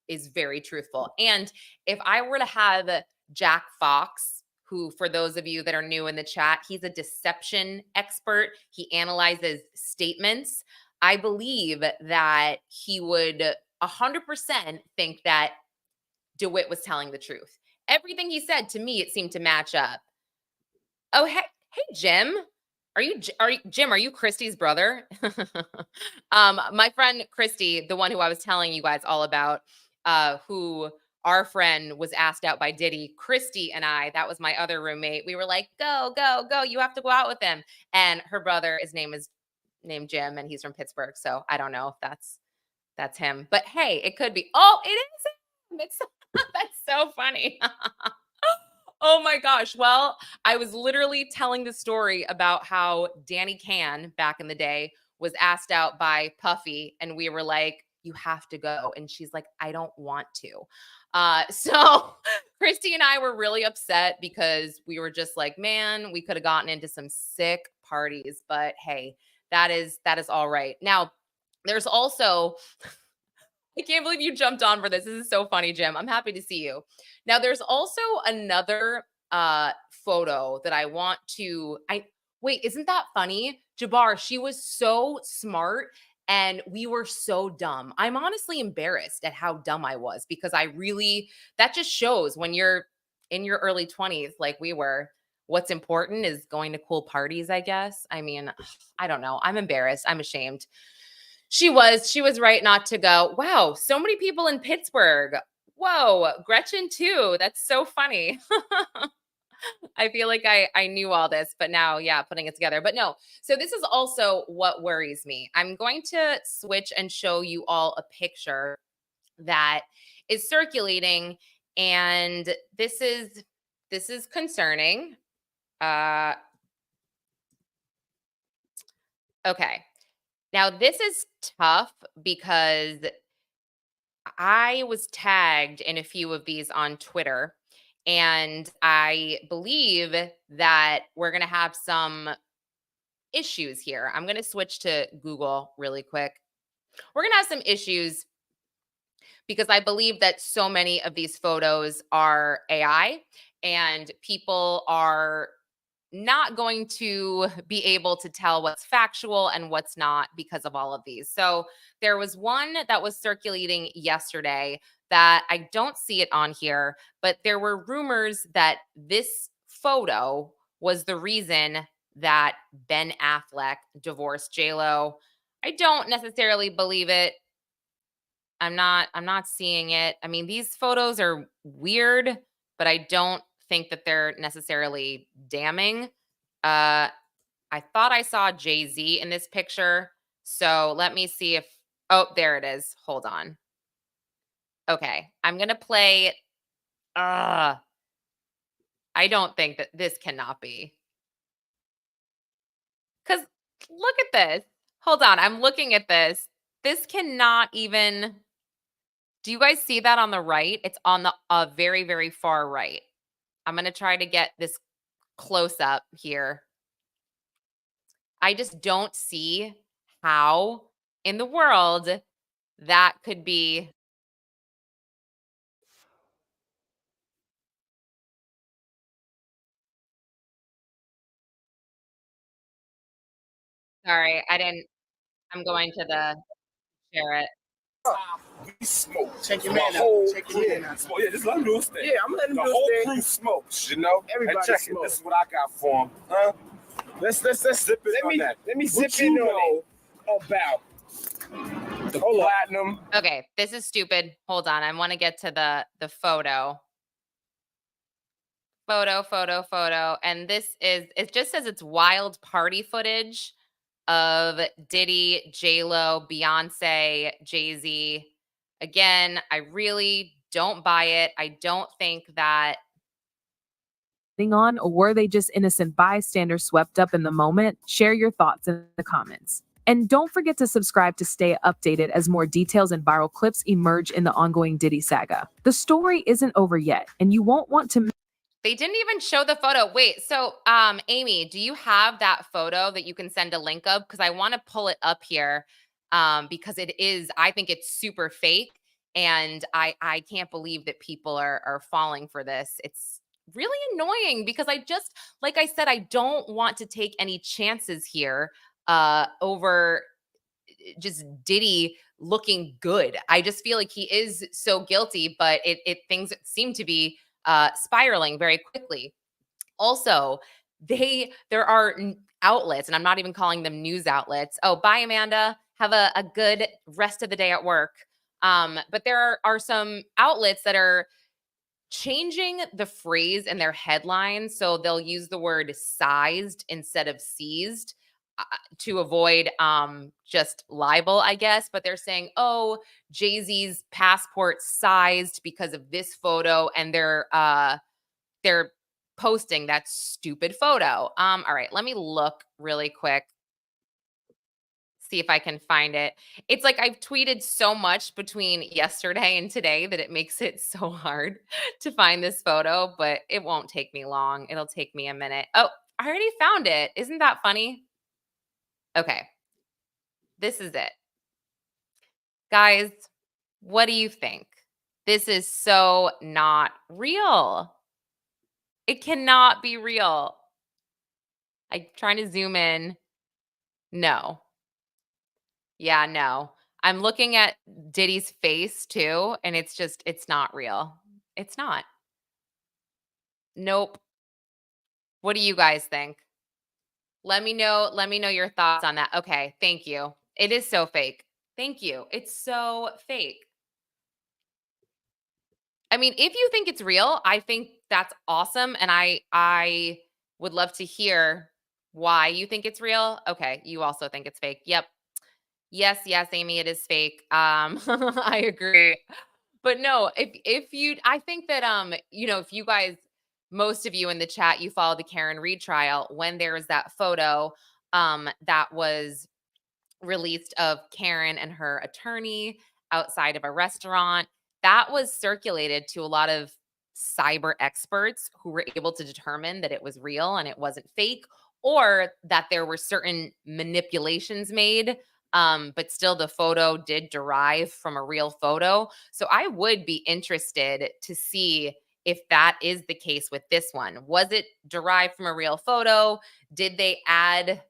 is very truthful. And if I were to have Jack Fox, who, for those of you that are new in the chat, he's a deception expert. He analyzes statements. I believe that he would 100% think that DeWitt was telling the truth. Everything he said, to me, it seemed to match up. Oh, hey, Jim. Are you Jim? Are you Christy's brother? My friend Christy, the one who I was telling you guys all about, who our friend was asked out by Diddy. Christy and I, that was my other roommate. We were like, go, go, go! You have to go out with him. And her brother, his name is named Jim, and he's from Pittsburgh. So I don't know if that's him. But hey, it could be. Oh, it is him. It's that's so funny. Oh my gosh. Well, I was literally telling the story about how Danny Can back in the day was asked out by Puffy, and we were like, you have to go. And she's like, I don't want to. So Christy and I were really upset because we were just like, man, we could have gotten into some sick parties, but hey, that is all right. Now, there's also I can't believe you jumped on for this. This is so funny, Jim. I'm happy to see you. Now, there's also another photo that I want to wait, isn't that funny? Jabbar, she was so smart And we were so dumb. I'm honestly embarrassed at how dumb I was because that just shows when you're in your early 20s, like we were, what's important is going to cool parties, I guess. I mean, I don't know. I'm embarrassed. I'm ashamed. She was right not to go. Wow, so many people in Pittsburgh. Whoa, Gretchen too. That's so funny. I feel like I knew all this, but now, yeah, putting it together. But no, so this is also what worries me. I'm going to switch and show you all a picture that is circulating, and this is concerning. Uh, okay, now this is tough because I was tagged in a few of these on Twitter, and I believe that we're going to have some issues here. I'm going to switch to Google really quick. We're going to have some issues because I believe that so many of these photos are AI and people are not going to be able to tell what's factual and what's not because of all of these. So there was one that was circulating yesterday that I don't see it on here, but there were rumors that this photo was the reason that Ben Affleck divorced JLo. I don't necessarily believe it. I'm not seeing it. I mean, these photos are weird, but I don't think that they're necessarily damning. I thought I saw Jay-Z in this picture. So let me see if oh, there it is. Hold on. Okay. I'm gonna play uh I don't think that this cannot be. Because look at this. Hold on. I'm looking at this. This cannot even. Do you guys see that on the right? It's on the very, very far right. I'm going to try to get this close up here. I just don't see how in the world that could be. Sorry, I didn't. I'm going to the share it. We smoke. Check your man out. Check your man out. Yeah, just let him do his thing. Yeah, I'm letting him do his thing. The whole crew smokes, you know? Everybody check smokes. This is what I got for him. Huh? Let's zip it on that. Let me zip in on it about the platinum. Okay, this is stupid. Hold on. I want to get to the photo. Photo. And it just says it's wild party footage of Diddy, J-Lo, Beyonce, Jay-Z. Again, I really don't buy it. I don't think that. On, or were they just innocent bystanders swept up in the moment? Share your thoughts in the comments. And don't forget to subscribe to stay updated as more details and viral clips emerge in the ongoing Diddy saga. The story isn't over yet, and you won't want to. They didn't even show the photo. Wait, so Amy, do you have that photo that you can send a link of? Because I want to pull it up here because I think it's super fake. And I can't believe that people are falling for this. It's really annoying because like I said, I don't want to take any chances here over just Diddy looking good. I just feel like he is so guilty, but things seem to be spiraling very quickly. Also, there are outlets, and I'm not even calling them news outlets. Oh, bye, Amanda. Have a good rest of the day at work. But there are some outlets that are changing the phrase in their headlines. So they'll use the word sized instead of seized to avoid just libel, I guess. But they're saying, oh, Jay-Z's passport sized because of this photo, and they're posting that stupid photo. All right, let me look really quick. See if I can find it. It's like I've tweeted so much between yesterday and today that it makes it so hard to find this photo, but it won't take me long. It'll take me a minute. Oh, I already found it. Isn't that funny? Okay. This is it. Guys, what do you think? This is so not real. It cannot be real. I'm trying to zoom in. No. Yeah, no. I'm looking at Diddy's face too, and it's not real. It's not. Nope. What do you guys think? Let me know your thoughts on that. Okay, thank you. It is so fake. Thank you. It's so fake. I mean, if you think it's real, I think that's awesome, and I would love to hear why you think it's real. Okay, you also think it's fake. Yep. Yes, yes, Amy, it is fake. I agree. But no, if you I think that if you guys, most of you in the chat, you follow the Karen Reed trial, when there was that photo that was released of Karen and her attorney outside of a restaurant. That was circulated to a lot of cyber experts who were able to determine that it was real and it wasn't fake, or that there were certain manipulations made. But still, the photo did derive from a real photo. So I would be interested to see if that is the case with this one. Was it derived from a real photo? Did they add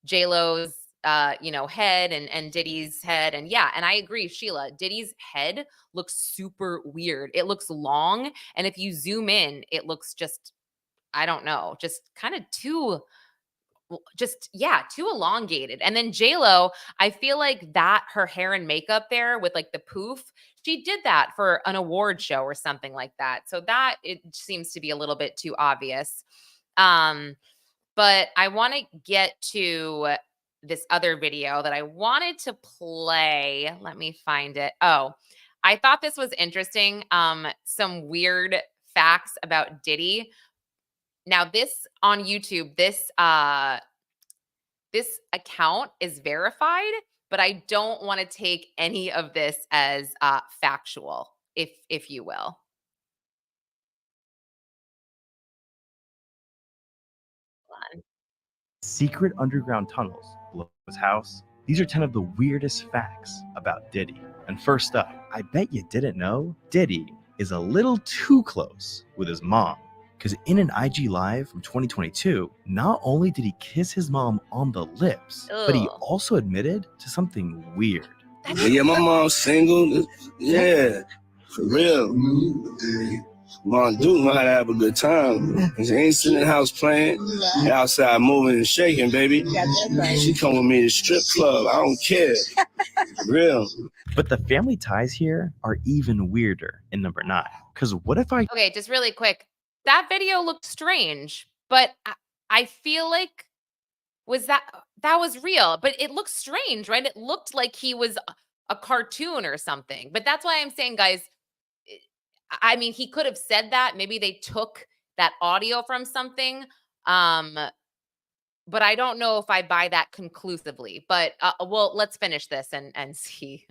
J-Lo's head and Diddy's head? And yeah, and I agree, Sheila, Diddy's head looks super weird. It looks long, and if you zoom in, it looks just, I don't know, just kind of too elongated. And then J-Lo, I feel like that her hair and makeup there with like the poof, she did that for an award show or something like that. So that it seems to be a little bit too obvious. But I want to get to this other video that I wanted to play. Let me find it. Oh, I thought this was interesting. Some weird facts about Diddy. Now, this on YouTube, this account is verified, but I don't want to take any of this as factual, if you will. Secret underground tunnels below his house. These are 10 of the weirdest facts about Diddy. And first up, I bet you didn't know Diddy is a little too close with his mom. Because in an IG Live from 2022, not only did he kiss his mom on the lips, but he also admitted to something weird. Yeah, my mom's single. Yeah, for real. Mom do know how to have a good time. She ain't sitting in the house playing. Outside moving and shaking, baby. She come with me to strip club. I don't care. For real. But the family ties here are even weirder in number 9. Because what if I... Okay, just really quick. That video looked strange, but I feel like that was real, but it looked strange, right? It looked like he was a cartoon or something. But that's why I'm saying, guys, I mean, he could have said that. Maybe they took that audio from something. But I don't know if I buy that conclusively. But well, let's finish this and see.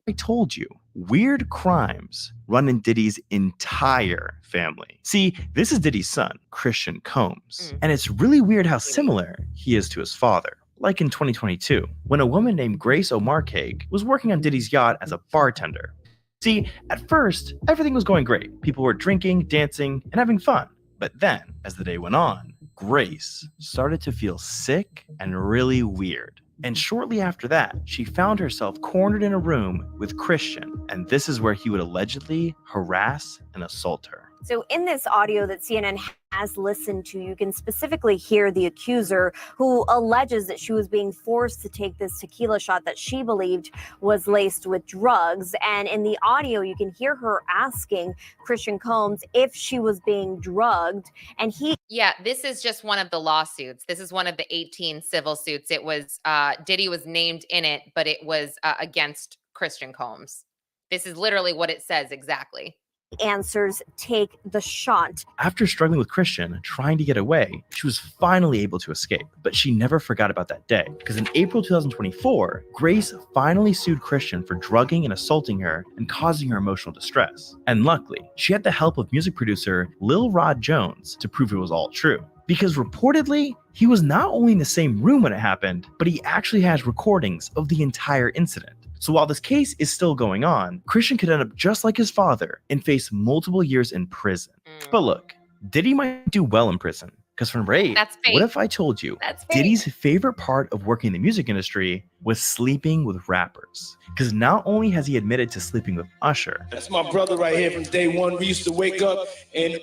I told you, weird crimes run in Diddy's entire family. See, this is Diddy's son, Christian Combs. And it's really weird how similar he is to his father. Like in 2022, when a woman named Grace O'Marcaig was working on Diddy's yacht as a bartender. See, at first, everything was going great. People were drinking, dancing, and having fun. But then, as the day went on, Grace started to feel sick and really weird. And shortly after that, she found herself cornered in a room with Christian, and this is where he would allegedly harass and assault her. So in this audio that CNN has listened to, you can specifically hear the accuser who alleges that she was being forced to take this tequila shot that she believed was laced with drugs. And in the audio, you can hear her asking Christian Combs if she was being drugged. And he... Yeah, this is just one of the lawsuits. This is one of the 18 civil suits. It was, Diddy was named in it, but it was against Christian Combs. This is literally what it says exactly. Answers take the shot. After struggling with Christian, trying to get away, she was finally able to escape. But she never forgot about that day, because in April 2024, Grace finally sued Christian for drugging and assaulting her and causing her emotional distress. And luckily, she had the help of music producer Lil Rod Jones to prove it was all true. Because reportedly, he was not only in the same room when it happened, but he actually has recordings of the entire incident. So while this case is still going on, Christian could end up just like his father and face multiple years in prison. But look, Diddy might do well in prison, Because for number 8, That's fake. what if I told you That's fake. Diddy's favorite part of working in the music industry was sleeping with rappers? Because not only has he admitted to sleeping with Usher. That's my brother right here from day one. We used to wake up and,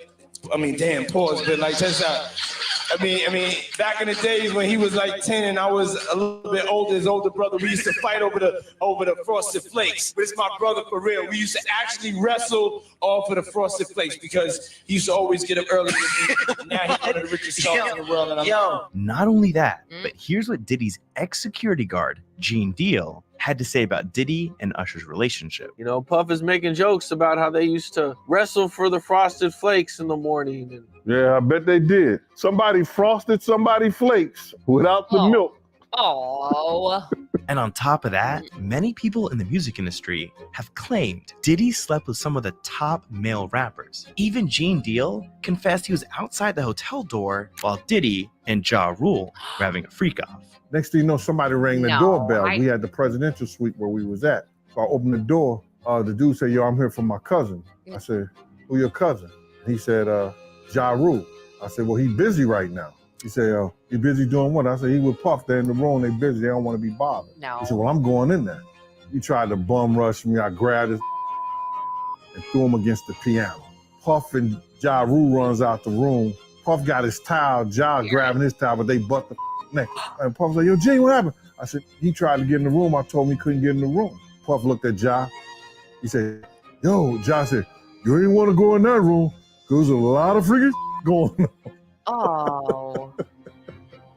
damn, pause, but like, check this out. I mean, back in the days when he was like 10 and I was a little bit older, his older brother, we used to fight over the Frosted Flakes. But it's my brother for real. We used to actually wrestle off of the Frosted Flakes because he used to always get up early. Now he's one of the richest songs in the world. And Not only that, but here's what Diddy's ex-security guard, Gene Deal, had to say about Diddy and Usher's relationship. You know, Puff is making jokes about how they used to wrestle for the Frosted Flakes in the morning. And yeah, I bet they did. Somebody frosted somebody flakes without the milk. Oh. And on top of that, many people in the music industry have claimed Diddy slept with some of the top male rappers. Even Gene Deal confessed he was outside the hotel door while Diddy and Ja Rule were having a freak-off. Next thing you know, somebody rang the No, doorbell. I- We had the presidential suite where we was at. So I opened the door. The dude said, yo, I'm here for my cousin. I said, who your cousin? He said, Ja Rule. I said, well, he busy right now. He said, you busy doing what? I said, he with Puff. They're in the room. They busy. They don't want to be bothered. No. He said, well, I'm going in there. He tried to bum rush me. I grabbed his and threw him against the piano. Puff and Ja Rule runs out the room. Puff got his towel. Ja grabbing his towel, but they butt the neck. And Puff said, yo, Jay, what happened? I said, he tried to get in the room. I told him he couldn't get in the room. Puff looked at Ja. He said, yo, Ja said, you ain't want to go in that room. There's a lot of freaking going on. Oh.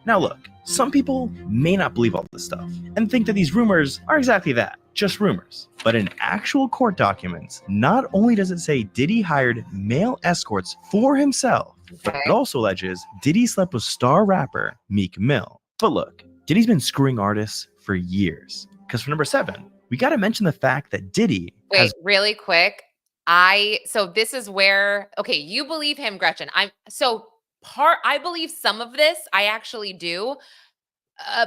Now look, some people may not believe all this stuff and think that these rumors are exactly that, just rumors. But in actual court documents, not only does it say Diddy hired male escorts for himself, but it also alleges Diddy slept with star rapper Meek Mill. But look, Diddy's been screwing artists for years. Because for number 7, we got to mention the fact that Diddy Wait, really quick. So this is where, okay, you believe him, Gretchen. I believe some of this. I actually do.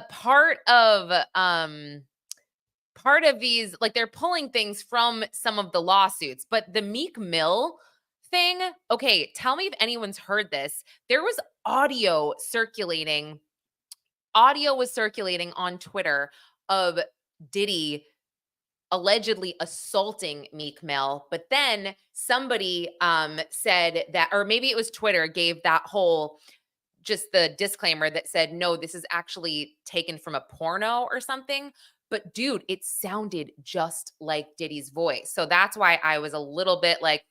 Part of these, like, they're pulling things from some of the lawsuits, but the Meek Mill thing, okay, tell me if anyone's heard this. There was audio was circulating on Twitter of Diddy allegedly assaulting Meek Mill, but then somebody said that, or maybe it was Twitter, gave that whole, just the disclaimer that said, no, this is actually taken from a porno or something. But dude, it sounded just like Diddy's voice. So that's why I was a little bit like,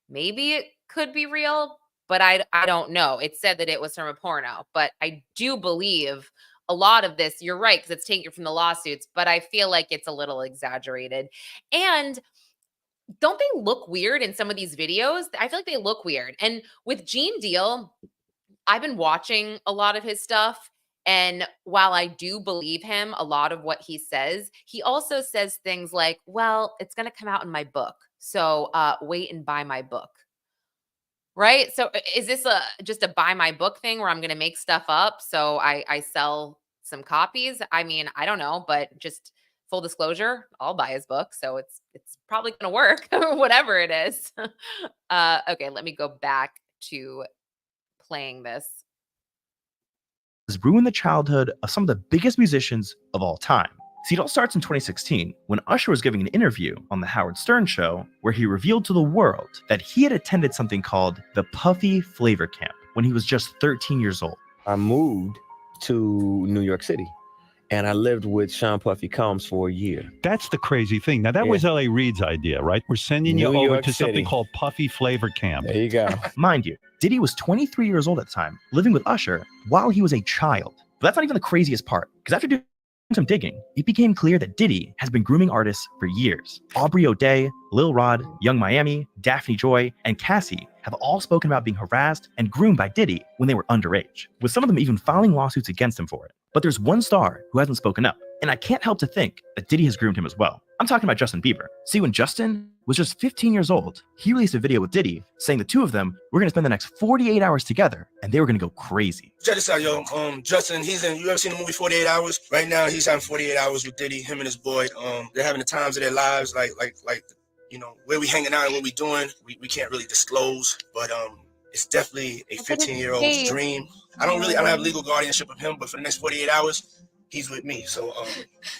maybe it could be real, but I don't know. It said that it was from a porno, but I do believe a lot of this, you're right, because it's taken from the lawsuits, but I feel like it's a little exaggerated. And don't they look weird in some of these videos? I feel like they look weird. And with Gene Deal, I've been watching a lot of his stuff. And while I do believe him, a lot of what he says, he also says things like, well, it's going to come out in my book. So wait and buy my book. Right? So is this just a buy my book thing where I'm going to make stuff up so I sell some copies? I mean, I don't know, but just full disclosure, I'll buy his book. So it's probably going to work, whatever it is. Okay, let me go back to playing this. Has ruined the childhood of some of the biggest musicians of all time. See, it all starts in 2016 when Usher was giving an interview on the Howard Stern show where he revealed to the world that he had attended something called the Puffy Flavor Camp when he was just 13 years old. I moved to New York City and I lived with Sean Puffy Combs for a year. That's the crazy thing. Now, that was L.A. Reid's idea, right? We're sending you New over York to City. something called Puffy Flavor Camp. There you go. Mind you, Diddy was 23 years old at the time, living with Usher while he was a child. But that's not even the craziest part, because after doing some digging, it became clear that Diddy has been grooming artists for years. Aubrey O'Day, Lil Rod, Young Miami, Daphne Joy, and Cassie have all spoken about being harassed and groomed by Diddy when they were underage, with some of them even filing lawsuits against him for it. But there's one star who hasn't spoken up, and I can't help to think that Diddy has groomed him as well. I'm talking about Justin Bieber. See, when Justin was just 15 years old, he released a video with Diddy saying the two of them were going to spend the next 48 hours together and they were going to go crazy. Check this out, yo. Justin, you ever seen the movie 48 Hours? Right now, he's having 48 hours with Diddy, him and his boy. They're having the times of their lives, like, you know, where we hanging out and what we doing. We can't really disclose, but It's definitely a 15-year-old's dream. I don't have legal guardianship of him, but for the next 48 hours, he's with me. So,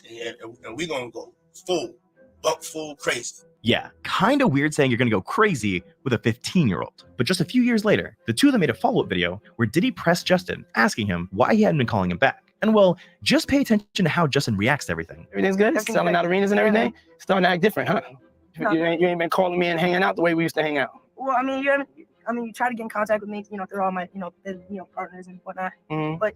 and we're gonna go full crazy. Yeah, kind of weird saying you're gonna go crazy with a 15-year-old. But just a few years later, the two of them made a follow-up video where Diddy pressed Justin, asking him why he hadn't been calling him back. And well, just pay attention to how Justin reacts to everything. Everything's good? Selling out arenas and everything? Starting to act different, huh? No. You ain't been calling me and hanging out the way we used to hang out. Well, I mean, you try to get in contact with me, through all my, partners and whatnot. Mm-hmm. But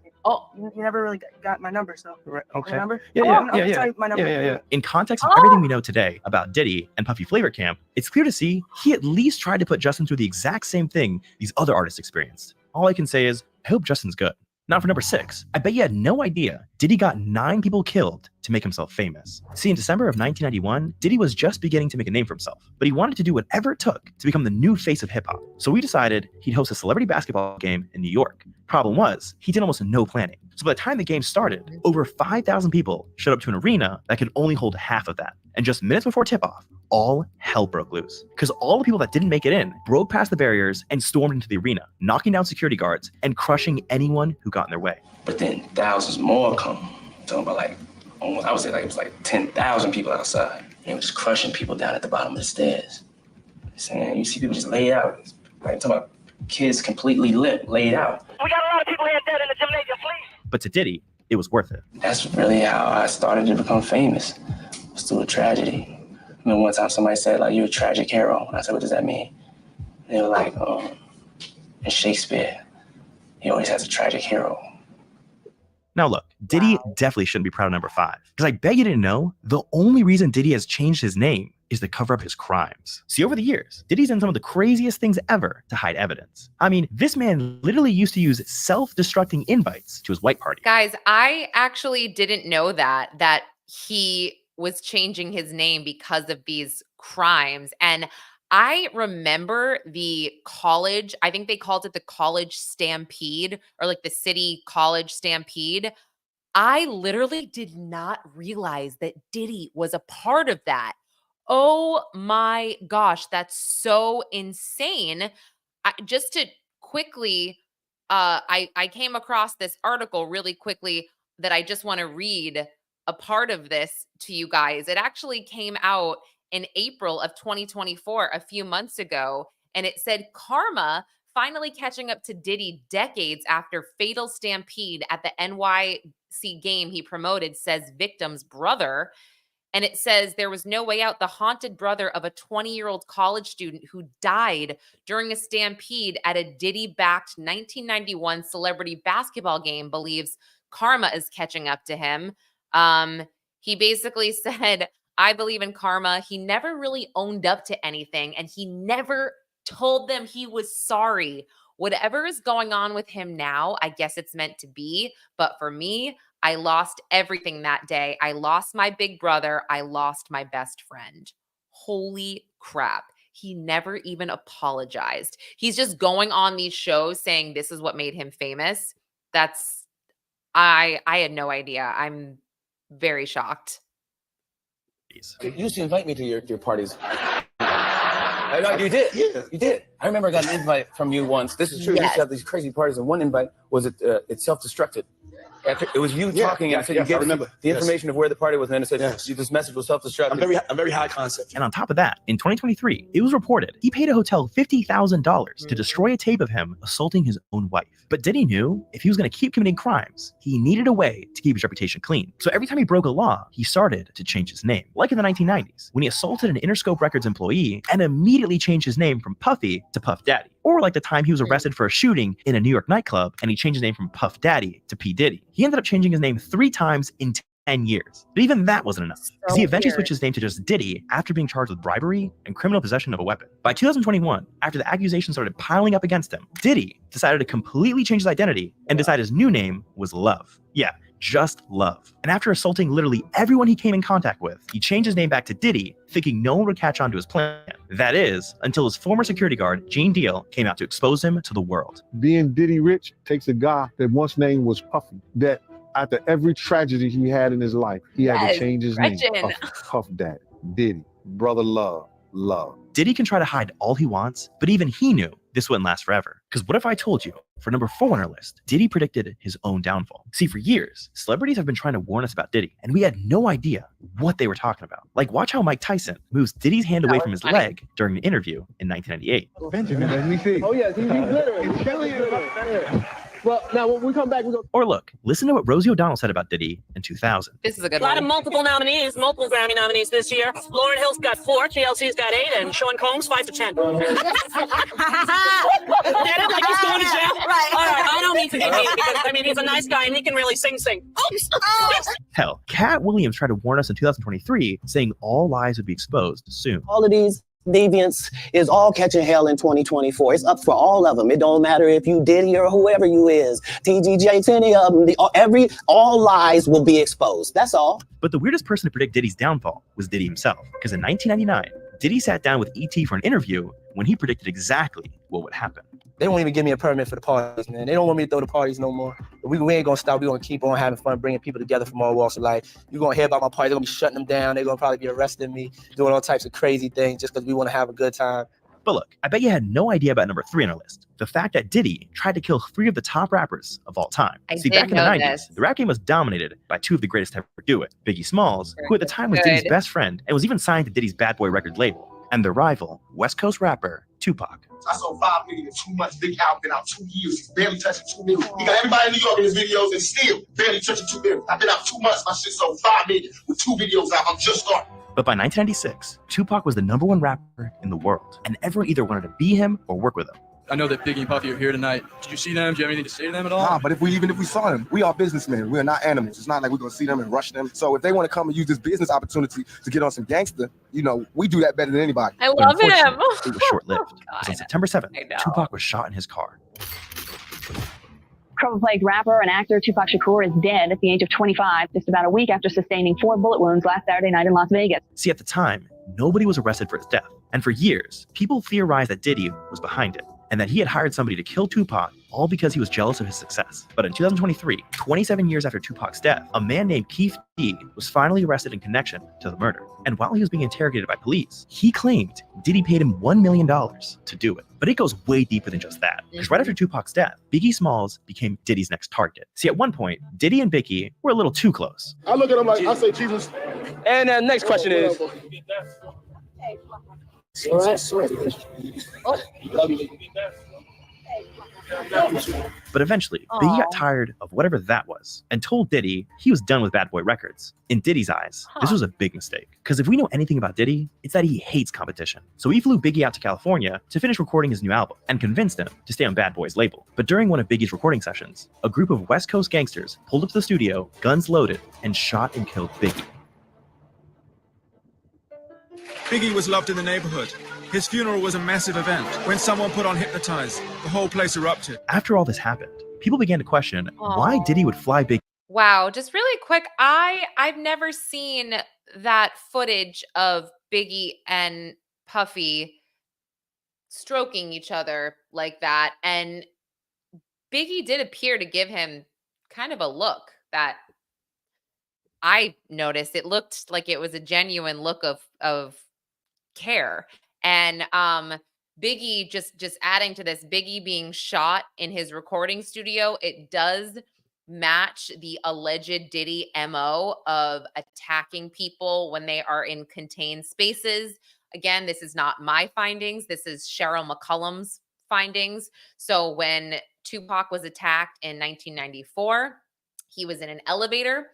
you never really got my number, so. Right. Okay. Your number? Yeah. Tell you my number. Yeah. In context of everything we know today about Diddy and Puffy Flavor Camp, it's clear to see he at least tried to put Justin through the exact same thing these other artists experienced. All I can say is, I hope Justin's good. Now for number 6, I bet you had no idea Diddy got 9 people killed to make himself famous. See, in December of 1991, Diddy was just beginning to make a name for himself, but he wanted to do whatever it took to become the new face of hip-hop. So we decided he'd host a celebrity basketball game in New York. Problem was, he did almost no planning. So by the time the game started, over 5,000 people showed up to an arena that could only hold half of that. And just minutes before tip-off, all hell broke loose. Because all the people that didn't make it in broke past the barriers and stormed into the arena, knocking down security guards and crushing anyone who got in their way. But then thousands more come. I'm talking about almost, I would say it was 10,000 people outside. And it was crushing people down at the bottom of the stairs. Saying, you see people just laid out. I'm talking about kids completely laid out. We got a lot of people here dead in the gymnasium, please. But to Diddy, it was worth it. That's really how I started to become famous. It was through a tragedy. I mean, one time somebody said, you're a tragic hero. And I said, what does that mean? And they were like, in Shakespeare, he always has a tragic hero. Now look, Diddy definitely shouldn't be proud of number 5. Because I bet you didn't know, the only reason Diddy has changed his name is to cover up his crimes. See, over the years, Diddy's done some of the craziest things ever to hide evidence. I mean, this man literally used to use self-destructing invites to his white party. Guys, I actually didn't know that he was changing his name because of these crimes. And I remember the college, I think they called it the college stampede, or the city college stampede. I literally did not realize that Diddy was a part of that. Oh my gosh, that's so insane. Just to quickly, I came across this article really quickly that I just want to read a part of this to you guys. It actually came out in April of 2024, a few months ago, and it said karma finally catching up to Diddy decades after fatal stampede at the NYC game he promoted, says victim's brother. And it says there was no way out. The haunted brother of a 20-year-old college student who died during a stampede at a Diddy-backed 1991 celebrity basketball game believes karma is catching up to him. He basically said, I believe in karma. He never really owned up to anything, and he never told them he was sorry. Whatever is going on with him now, I guess it's meant to be. But for me, I lost everything that day. I lost my big brother. I lost my best friend. Holy crap. He never even apologized. He's just going on these shows saying this is what made him famous. I had no idea. I'm very shocked. You used to invite me to your parties. I know you did. Yeah, you did. I remember I got an invite from you once. This is true. Yes. We used to have these crazy parties, and one invite was it self-destructed. After, it was you talking, and I said you gave the information of where the party was, and then it said this message was self-destructed. I'm very high concept. And on top of that, in 2023, it was reported he paid a hotel $50,000 to destroy a tape of him assaulting his own wife. But Diddy knew if he was going to keep committing crimes, he needed a way to keep his reputation clean. So every time he broke a law, he started to change his name. Like in the 1990s, when he assaulted an Interscope Records employee and immediately changed his name from Puffy to Puff Daddy. Or like the time he was arrested for a shooting in a New York nightclub and he changed his name from Puff Daddy to P. Diddy. He ended up changing his name 3 times in 10 years. But even that wasn't enough, because he eventually switched his name to just Diddy after being charged with bribery and criminal possession of a weapon. By 2021, after the accusations started piling up against him, Diddy decided to completely change his identity and decide his new name was Love. Yeah, just Love. And after assaulting literally everyone he came in contact with, he changed his name back to Diddy, thinking no one would catch on to his plan. That is, until his former security guard, Gene Deal, came out to expose him to the world. Being Diddy rich takes a guy that once name was Puffy, that after every tragedy he had in his life, he had to change his name. Puff Daddy, Diddy, Brother Love, Love. Diddy can try to hide all he wants, but even he knew this wouldn't last forever. Because what if I told you, for number 4 on our list, Diddy predicted his own downfall? See, for years, celebrities have been trying to warn us about Diddy, and we had no idea what they were talking about. Like, watch how Mike Tyson moves Diddy's hand away from his leg during an interview in 1998. Benjamin, let me see. Oh, yeah, he's literally. Well, now when we come back, we're going to. Or look, listen to what Rosie O'Donnell said about Diddy in 2000. This is a good A lot one. of multiple nominees, multiple Grammy nominees this year. Lauryn Hill's got 4, TLC's got 8, and Sean Combs 5 to 10. Get it? Like he's going to jail? Right. All right, I don't mean to be mean because, I mean, he's a nice guy and he can really sing. Hell, Cat Williams tried to warn us in 2023, saying all lies would be exposed soon. All of these deviants is all catching hell in 2024. It's up for all of them. It don't matter if you Diddy or whoever you is. TGJ, any of them. All lies will be exposed. That's all. But the weirdest person to predict Diddy's downfall was Diddy himself. Because in 1999, Diddy sat down with E.T. for an interview when he predicted exactly what would happen. They won't even give me a permit for the parties, man. They don't want me to throw the parties no more. But we ain't gonna stop. We're gonna keep on having fun, bringing people together from all walks of life. You're gonna hear about my party. They're gonna be shutting them down. They're gonna probably be arresting me, doing all types of crazy things just because we want to have a good time. But look, I bet you had no idea about number 3 on our list. The fact that Diddy tried to kill 3 of the top rappers of all time. See, back in the 90s, the rap game was dominated by 2 of the greatest to ever do it. Biggie Smalls, who at the time was Diddy's best friend and was even signed to Diddy's Bad Boy record label, and their rival, West Coast rapper Tupac. I sold 5 million in 2 months. Big Al been out 2 years. He's barely touching 2 million. He got everybody in New York in his videos and still barely touching 2 million. I've been out 2 months. My shit sold 5 million with 2 videos out. I'm just starting. But by 1996, Tupac was the #1 rapper in the world, and everyone either wanted to be him or work with him. I know that Biggie and Puffy are here tonight. Did you see them? Do you have anything to say to them at all? Nah, but even if we saw them, we are businessmen. We are not animals. It's not like we're gonna see them and rush them. So if they want to come and use this business opportunity to get on some gangster, we do that better than anybody. I love him. It was short-lived. Because on September 7th, Tupac was shot in his car. Crumple-plagued rapper and actor Tupac Shakur is dead at the age of 25, just about a week after sustaining 4 bullet wounds last Saturday night in Las Vegas. See, at the time, nobody was arrested for his death. And for years, people theorized that Diddy was behind it, and that he had hired somebody to kill Tupac all because he was jealous of his success. But in 2023, 27 years after Tupac's death, a man named Keith D was finally arrested in connection to the murder. And while he was being interrogated by police, he claimed Diddy paid him $1 million to do it. But it goes way deeper than just that. Because right after Tupac's death, Biggie Smalls became Diddy's next target. See, at one point, Diddy and Biggie were a little too close. I look at him like, I say, Jesus. And next question is. All right. Love you. But eventually, Biggie got tired of whatever that was and told Diddy he was done with Bad Boy Records. In Diddy's eyes, this was a big mistake. Because if we know anything about Diddy, it's that he hates competition. So he flew Biggie out to California to finish recording his new album and convinced him to stay on Bad Boy's label. But during one of Biggie's recording sessions, a group of West Coast gangsters pulled up to the studio, guns loaded, and shot and killed Biggie. Biggie was loved in the neighborhood. His funeral was a massive event. When someone put on Hypnotize, the whole place erupted. After all this happened, people began to question why Diddy would fly Biggie. Wow, just really quick, I've never seen that footage of Biggie and Puffy stroking each other like that. And Biggie did appear to give him kind of a look that I noticed. It looked like it was a genuine look of care. And Biggie, just adding to this, Biggie being shot in his recording studio, it does match the alleged Diddy MO of attacking people when they are in contained spaces. Again, this is not my findings. This is Cheryl McCollum's findings. So when Tupac was attacked in 1994, he was in an elevator,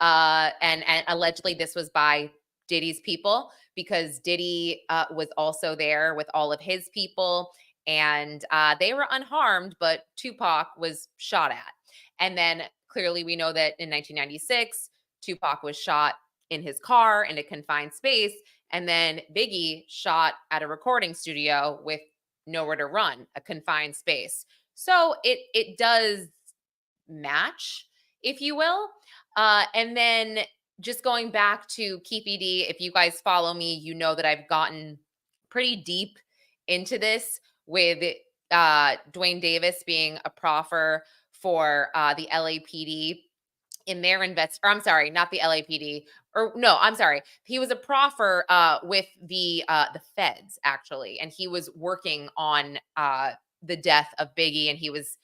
and allegedly this was by Diddy's people, because Diddy was also there with all of his people, and they were unharmed, but Tupac was shot at. And then clearly we know that in 1996, Tupac was shot in his car in a confined space, and then Biggie shot at a recording studio with nowhere to run, a confined space. So it does match, if you will. And then just going back to Keith D, if you guys follow me, you know that I've gotten pretty deep into this with Dwayne Davis being a proffer for the LAPD in their I'm sorry, not the LAPD. Or no, I'm sorry. He was a proffer with the feds, actually, and he was working on the death of Biggie, and he was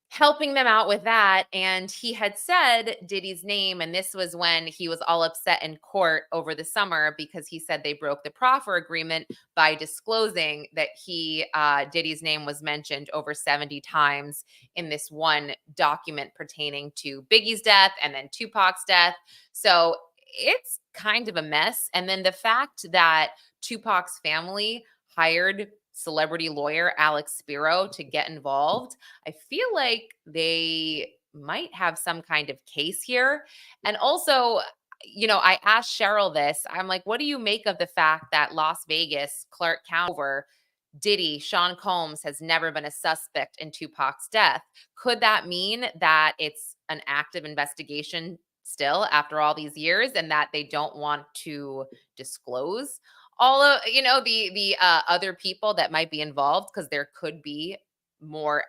helping them out with that. And he had said Diddy's name, and this was when he was all upset in court over the summer because he said they broke the proffer agreement by disclosing that Diddy's name was mentioned over 70 times in this one document pertaining to Biggie's death and then Tupac's death. So it's kind of a mess. And then the fact that Tupac's family hired celebrity lawyer Alex Spiro to get involved, I feel like they might have some kind of case here. And also, I asked Cheryl this. I'm like, what do you make of the fact that Las Vegas, Clark County, Diddy, Sean Combs has never been a suspect in Tupac's death? Could that mean that it's an active investigation still after all these years and that they don't want to disclose all of the other people that might be involved because there could be more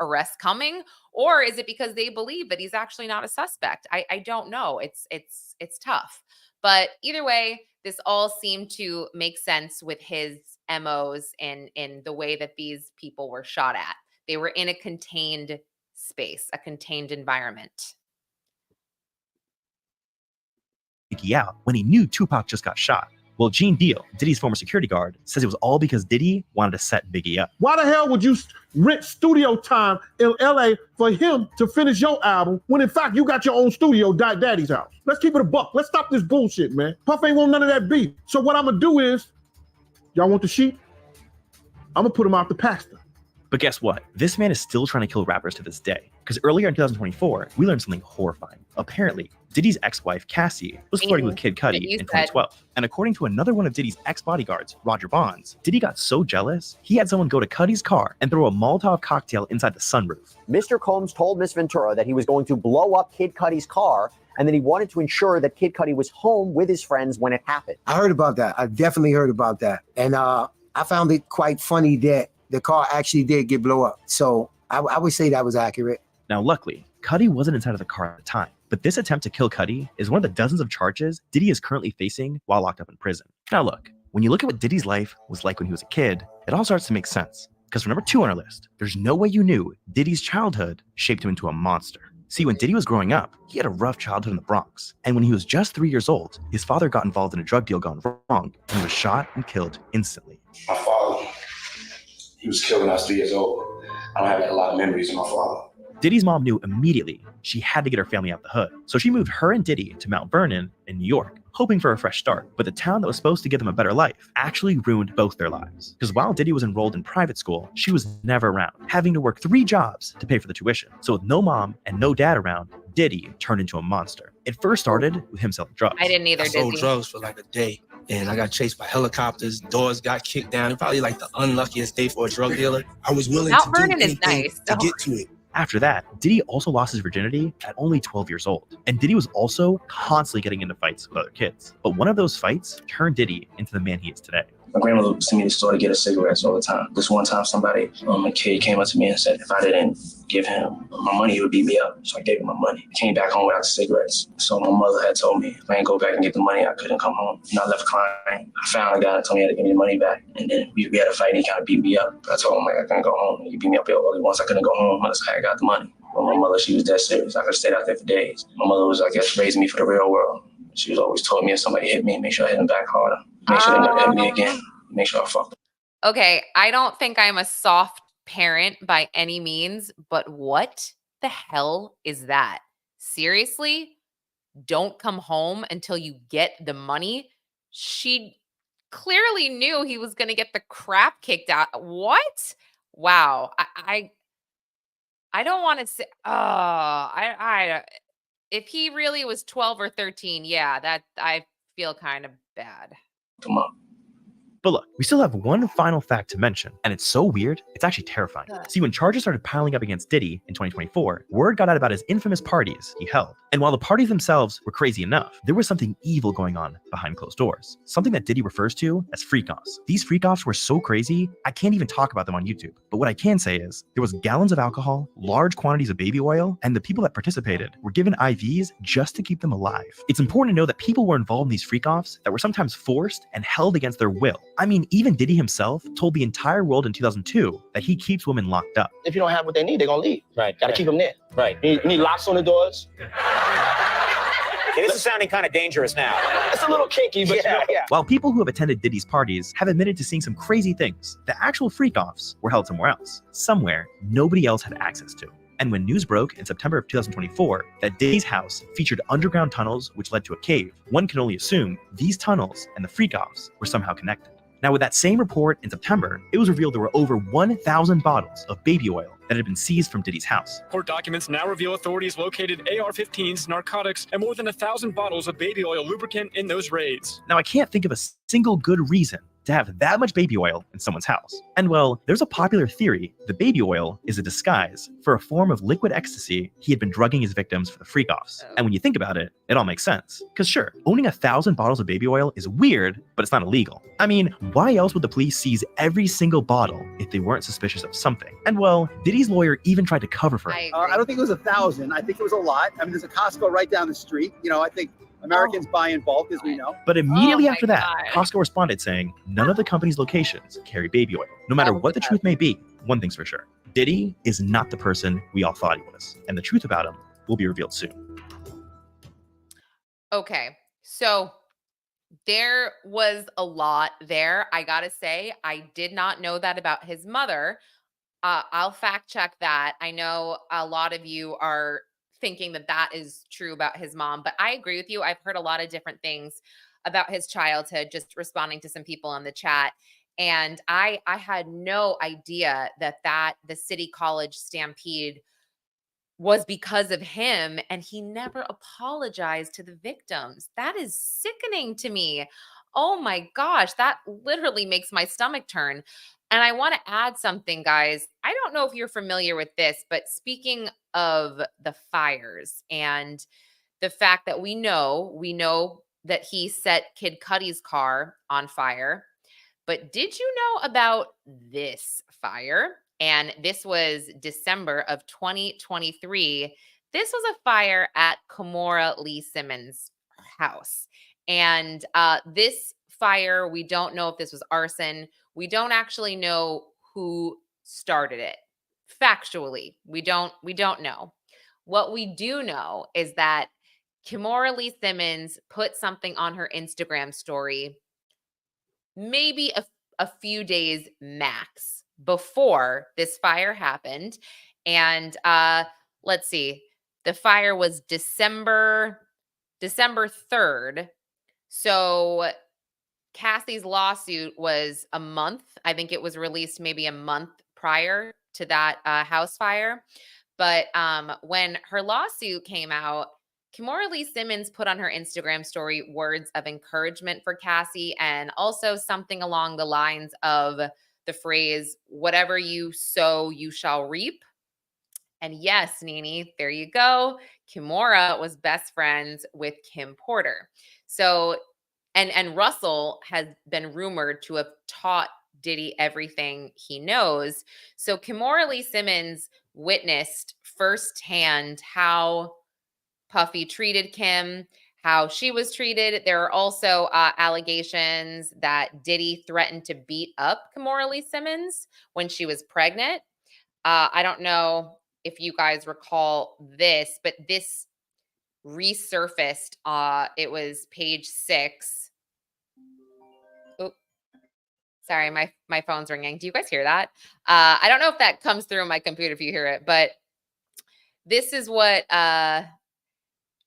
arrests coming? Or is it because they believe that he's actually not a suspect? I don't know. It's tough. But either way, this all seemed to make sense with his MOs in the way that these people were shot at. They were in a contained space, a contained environment. Out when he knew Tupac just got shot. Well, Gene Deal, Diddy's former security guard, says it was all because Diddy wanted to set Biggie up. Why the hell would you rent studio time in LA for him to finish your album when in fact you got your own studio, Daddy's house? Let's keep it a buck. Let's stop this bullshit, man. Puff ain't want none of that beef. So what I'm gonna do is, y'all want the sheep? I'm gonna put him out the pasture. But guess what? This man is still trying to kill rappers to this day. Because earlier in 2024, we learned something horrifying. Apparently, Diddy's ex-wife, Cassie, was flirting with Kid Cudi in 2012. And according to another one of Diddy's ex-bodyguards, Roger Bonds, Diddy got so jealous, he had someone go to Cudi's car and throw a Molotov cocktail inside the sunroof. Mr. Combs told Miss Ventura that he was going to blow up Kid Cudi's car and that he wanted to ensure that Kid Cudi was home with his friends when it happened. I heard about that. I definitely heard about that. And I found it quite funny that the car actually did get blow up. So I would say that was accurate. Now, luckily, Cudi wasn't inside of the car at the time. But this attempt to kill Cudi is one of the dozens of charges Diddy is currently facing while locked up in prison. Now look, when you look at what Diddy's life was like when he was a kid, it all starts to make sense. Because for number 2 on our list, there's no way you knew Diddy's childhood shaped him into a monster. See, when Diddy was growing up, he had a rough childhood in the Bronx. And when he was just 3 years old, his father got involved in a drug deal gone wrong and he was shot and killed instantly. My father, he was killed when I was 3 years old. I don't have a lot of memories of my father. Diddy's mom knew immediately she had to get her family out the hood. So she moved her and Diddy to Mount Vernon in New York, hoping for a fresh start. But the town that was supposed to give them a better life actually ruined both their lives. Because while Diddy was enrolled in private school, she was never around, having to work 3 jobs to pay for the tuition. So with no mom and no dad around, Diddy turned into a monster. It first started with him selling drugs. I didn't either, I sold drugs for like a day. And I got chased by helicopters, doors got kicked down. It's probably like the unluckiest day for a drug dealer. I was willing Mount to Vernon do is anything nice, to get to it. After that, Diddy also lost his virginity at only 12 years old. And Diddy was also constantly getting into fights with other kids. But one of those fights turned Diddy into the man he is today. My grandmother would send me to the store to get us cigarettes all the time. This one time somebody, a kid came up to me and said if I didn't give him my money, he would beat me up. So I gave him my money. I came back home without the cigarettes. So my mother had told me if I didn't go back and get the money, I couldn't come home. And I left crying. I found a guy that told me I had to give me the money back. And then we had a fight and he kind of beat me up. I told him like, I couldn't go home. He beat me up all he wants. I couldn't go home unless I got the money. But my mother, she was dead serious. I could have stayed out there for days. My mother was, I guess, raising me for the real world. She was always told me if somebody hit me, make sure I hit them back harder. Make sure they never hit me again. Make sure I fuck them. Okay, I don't think I'm a soft parent by any means, but what the hell is that? Seriously? Don't come home until you get the money? She clearly knew he was going to get the crap kicked out. What? Wow. I don't want to say, if he really was 12 or 13, yeah, that I feel kind of bad. Come on. But look, we still have one final fact to mention, and it's so weird, it's actually terrifying. See, when charges started piling up against Diddy in 2024, word got out about his infamous parties he held. And while the parties themselves were crazy enough, there was something evil going on behind closed doors. Something that Diddy refers to as freak-offs. These freak-offs were so crazy, I can't even talk about them on YouTube. But what I can say is, there was gallons of alcohol, large quantities of baby oil, and the people that participated were given IVs just to keep them alive. It's important to know that people were involved in these freak-offs that were sometimes forced and held against their will. I mean, even Diddy himself told the entire world in 2002 that he keeps women locked up. If you don't have what they need, they're gonna leave. Right. Gotta keep them there. Right. You need locks on the doors. Okay, this is sounding kind of dangerous now. It's a little kinky, but yeah. While people who have attended Diddy's parties have admitted to seeing some crazy things, the actual freak-offs were held somewhere else, somewhere nobody else had access to. And when news broke in September of 2024 that Diddy's house featured underground tunnels which led to a cave, one can only assume these tunnels and the freak-offs were somehow connected. Now, with that same report in September, it was revealed there were over 1,000 bottles of baby oil that had been seized from Diddy's house. Court documents now reveal authorities located AR-15s, narcotics, and more than 1,000 bottles of baby oil lubricant in those raids. Now, I can't think of a single good reason to have that much baby oil in someone's house. And well, there's a popular theory the baby oil is a disguise for a form of liquid ecstasy he had been drugging his victims for the freak-offs. And when you think about it, it all makes sense. Because sure, owning 1,000 bottles of baby oil is weird, but it's not illegal. I mean, why else would the police seize every single bottle if they weren't suspicious of something? And well, Diddy's lawyer even tried to cover for it. I don't think it was 1,000. I think it was a lot. I mean, there's a Costco right down the street. You know, I think Americans buy in bulk, as we know. But immediately after that, Costco responded saying none of the company's locations carry baby oil. No matter what the truth may be, one thing's for sure. Diddy is not the person we all thought he was. And the truth about him will be revealed soon. Okay, so there was a lot there. I gotta say, I did not know that about his mother. I'll fact check that. I know a lot of you are thinking that that is true about his mom, but I agree with you. I've heard a lot of different things about his childhood, just responding to some people in the chat. And I had no idea that the City College stampede was because of him, and he never apologized to the victims. That is sickening to me. Oh my gosh, that literally makes my stomach turn. And I want to add something, guys. I don't know if you're familiar with this, but speaking of the fires and the fact that we know that he set Kid Cudi's car on fire. But did you know about this fire? And this was December of 2023. This was a fire at Kimora Lee Simmons' house. And this fire, we don't know if this was arson. We don't actually know who started it. Factually, we don't know. What we do know is that Kimora Lee Simmons put something on her Instagram story maybe a few days max before this fire happened. And let's see, the fire was December 3rd. So Cassie's lawsuit was a month. I think it was released maybe a month prior to that house fire. But when her lawsuit came out, Kimora Lee Simmons put on her Instagram story words of encouragement for Cassie, and also something along the lines of the phrase, whatever you sow, you shall reap. And yes, Nene, there you go. Kimora was best friends with Kim Porter. So, and Russell has been rumored to have taught Diddy everything he knows. So Kimora Lee Simmons witnessed firsthand how Puffy treated Kim, how she was treated. There are also allegations that Diddy threatened to beat up Kimora Lee Simmons when she was pregnant. I don't know if you guys recall this, but this resurfaced. It was page 6. Oop. Sorry, my phone's ringing. Do you guys hear that? I don't know if that comes through on my computer if you hear it, but this is what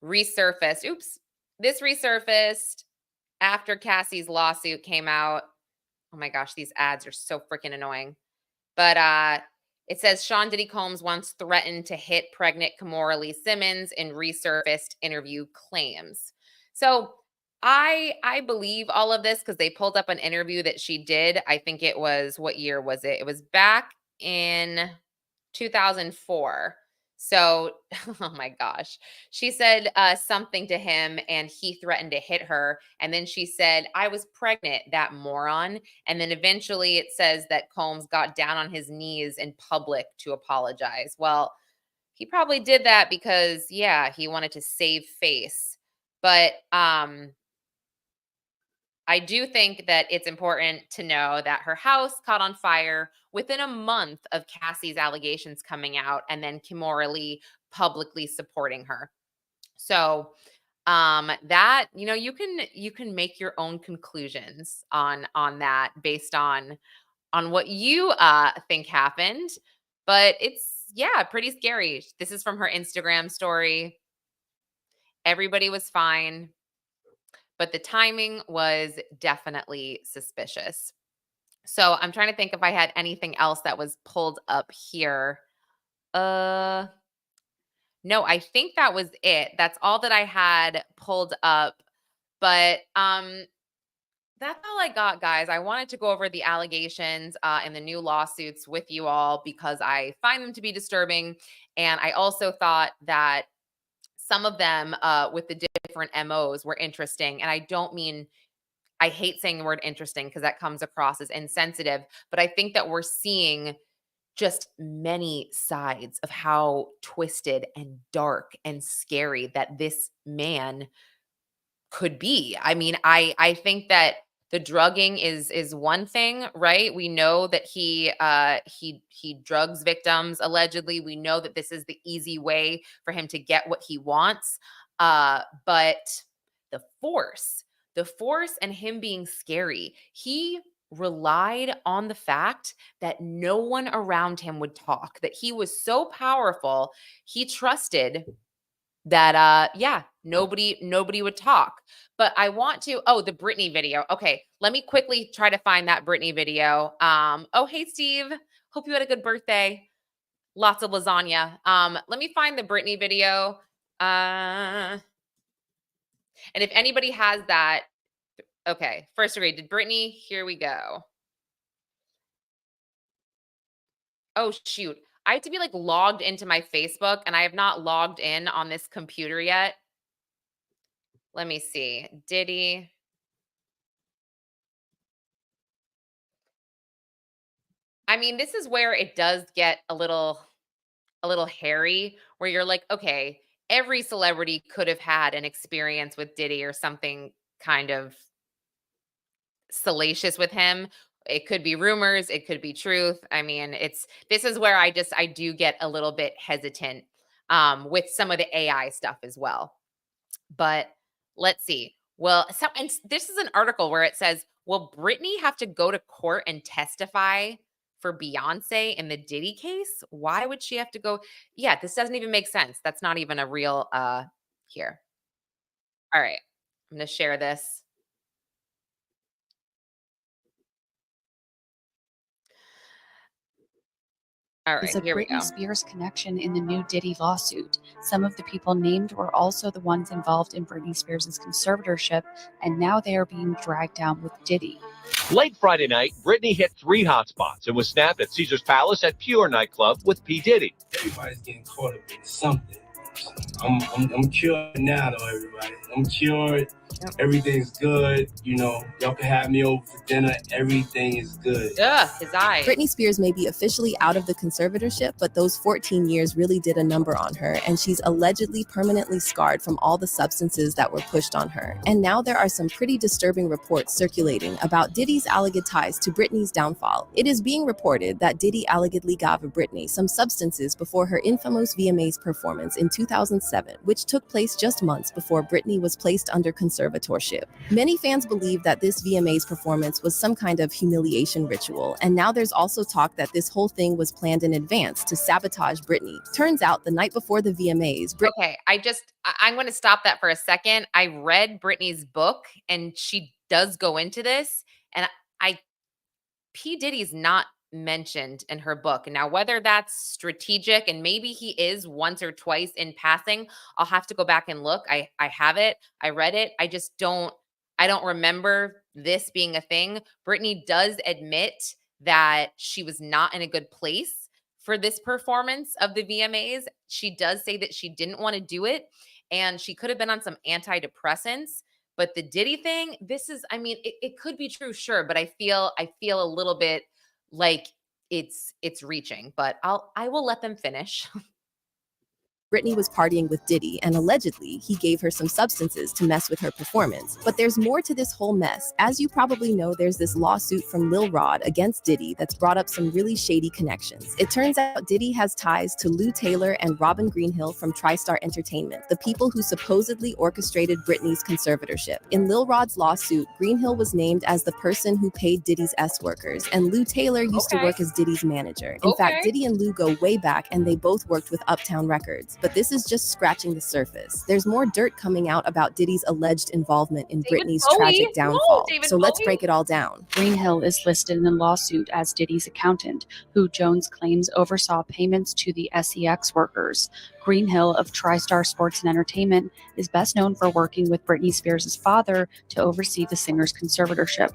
resurfaced. Oops. This resurfaced after Cassie's lawsuit came out. Oh my gosh, these ads are so freaking annoying. But it says Sean Diddy Combs once threatened to hit pregnant Kimora Lee Simmons in resurfaced interview claims. So I believe all of this because they pulled up an interview that she did. I think it was, what year was it? It was back in 2004. So, oh my gosh. She said something to him and he threatened to hit her. And then she said, I was pregnant, that moron. And then eventually it says that Combs got down on his knees in public to apologize. Well, he probably did that because, yeah, he wanted to save face. But I I do think that it's important to know that her house caught on fire within a month of Cassie's allegations coming out and then Kimora Lee publicly supporting her. So that, you can make your own conclusions on that based on what you think happened. But it's, yeah, pretty scary. This is from her Instagram story. Everybody was fine, but the timing was definitely suspicious. So I'm trying to think if I had anything else that was pulled up here. No, I think that was it. That's all that I had pulled up. But that's all I got, guys. I wanted to go over the allegations and the new lawsuits with you all because I find them to be disturbing. And I also thought that some of them with the different MOs were interesting. And I hate saying the word interesting because that comes across as insensitive, but I think that we're seeing just many sides of how twisted and dark and scary that this man could be. I mean, I think that the drugging is one thing, right? We know that he drugs victims allegedly. We know that this is the easy way for him to get what he wants. But the force and him being scary, he relied on the fact that no one around him would talk, that he was so powerful, he trusted that nobody would talk. But I want to the Britney video. Okay, let me quickly try to find that Britney video. Oh, hey Steve, hope you had a good birthday. Lots of lasagna. Let me find the Britney video. And if anybody has that, okay, first degree, did Britney, here we go. Oh shoot, I have to be like logged into my Facebook and I have not logged in on this computer yet. Let me see. Diddy. I mean, this is where it does get a little hairy, where you're like, okay, every celebrity could have had an experience with Diddy or something kind of salacious with him. It could be rumors, it could be truth. I mean, this is where I do get a little bit hesitant with some of the AI stuff as well. But let's see. Well, and this is an article where it says, will Britney have to go to court and testify for Beyonce in the Diddy case? Why would she have to go? Yeah, this doesn't even make sense. That's not even a real here. All right. I'm going to share this. All right, Is a here we go. Britney Spears connection in the new Diddy lawsuit. Some of the people named were also the ones involved in Britney Spears' conservatorship, and now they are being dragged down with Diddy. Late Friday night, Britney hit 3 hotspots and was snapped at Caesar's Palace at Pure nightclub with P. Diddy. Everybody's getting caught up in something. I'm cured now, though, everybody. I'm cured. Yep. Everything's good. You know, y'all can have me over for dinner. Everything is good. Ugh, his eyes. Britney Spears may be officially out of the conservatorship, but those 14 years really did a number on her, and she's allegedly permanently scarred from all the substances that were pushed on her. And now there are some pretty disturbing reports circulating about Diddy's alleged ties to Britney's downfall. It is being reported that Diddy allegedly gave Britney some substances before her infamous VMAs performance in 2007, which took place just months before Britney was placed under conservatorship. Many fans believe that this VMAs performance was some kind of humiliation ritual, and now there's also talk that this whole thing was planned in advance to sabotage Britney. Turns out the night before the VMAs, okay, I'm going to stop that for a second. I read Britney's book, and she does go into this, and P. Diddy's not mentioned in her book. Now, whether that's strategic, and maybe he is once or twice in passing, I'll have to go back and look. I have it. I read it. I don't remember this being a thing. Britney does admit that she was not in a good place for this performance of the VMAs. She does say that she didn't want to do it, and she could have been on some antidepressants. But the Diddy thing, it could be true, sure, but I feel a little bit like it's reaching, but I will let them finish. Britney was partying with Diddy, and allegedly, he gave her some substances to mess with her performance. But there's more to this whole mess. As you probably know, there's this lawsuit from Lil Rod against Diddy that's brought up some really shady connections. It turns out Diddy has ties to Lou Taylor and Robin Greenhill from TriStar Entertainment, the people who supposedly orchestrated Britney's conservatorship. In Lil Rod's lawsuit, Greenhill was named as the person who paid Diddy's S-workers, and Lou Taylor used to work as Diddy's manager. In fact, Diddy and Lou go way back, and they both worked with Uptown Records. But this is just scratching the surface. There's more dirt coming out about Diddy's alleged involvement in Britney's tragic downfall. So let's break it all down. Greenhill is listed in the lawsuit as Diddy's accountant, who Jones claims oversaw payments to the SEX workers. Greenhill of TriStar Sports and Entertainment is best known for working with Britney Spears' father to oversee the singer's conservatorship.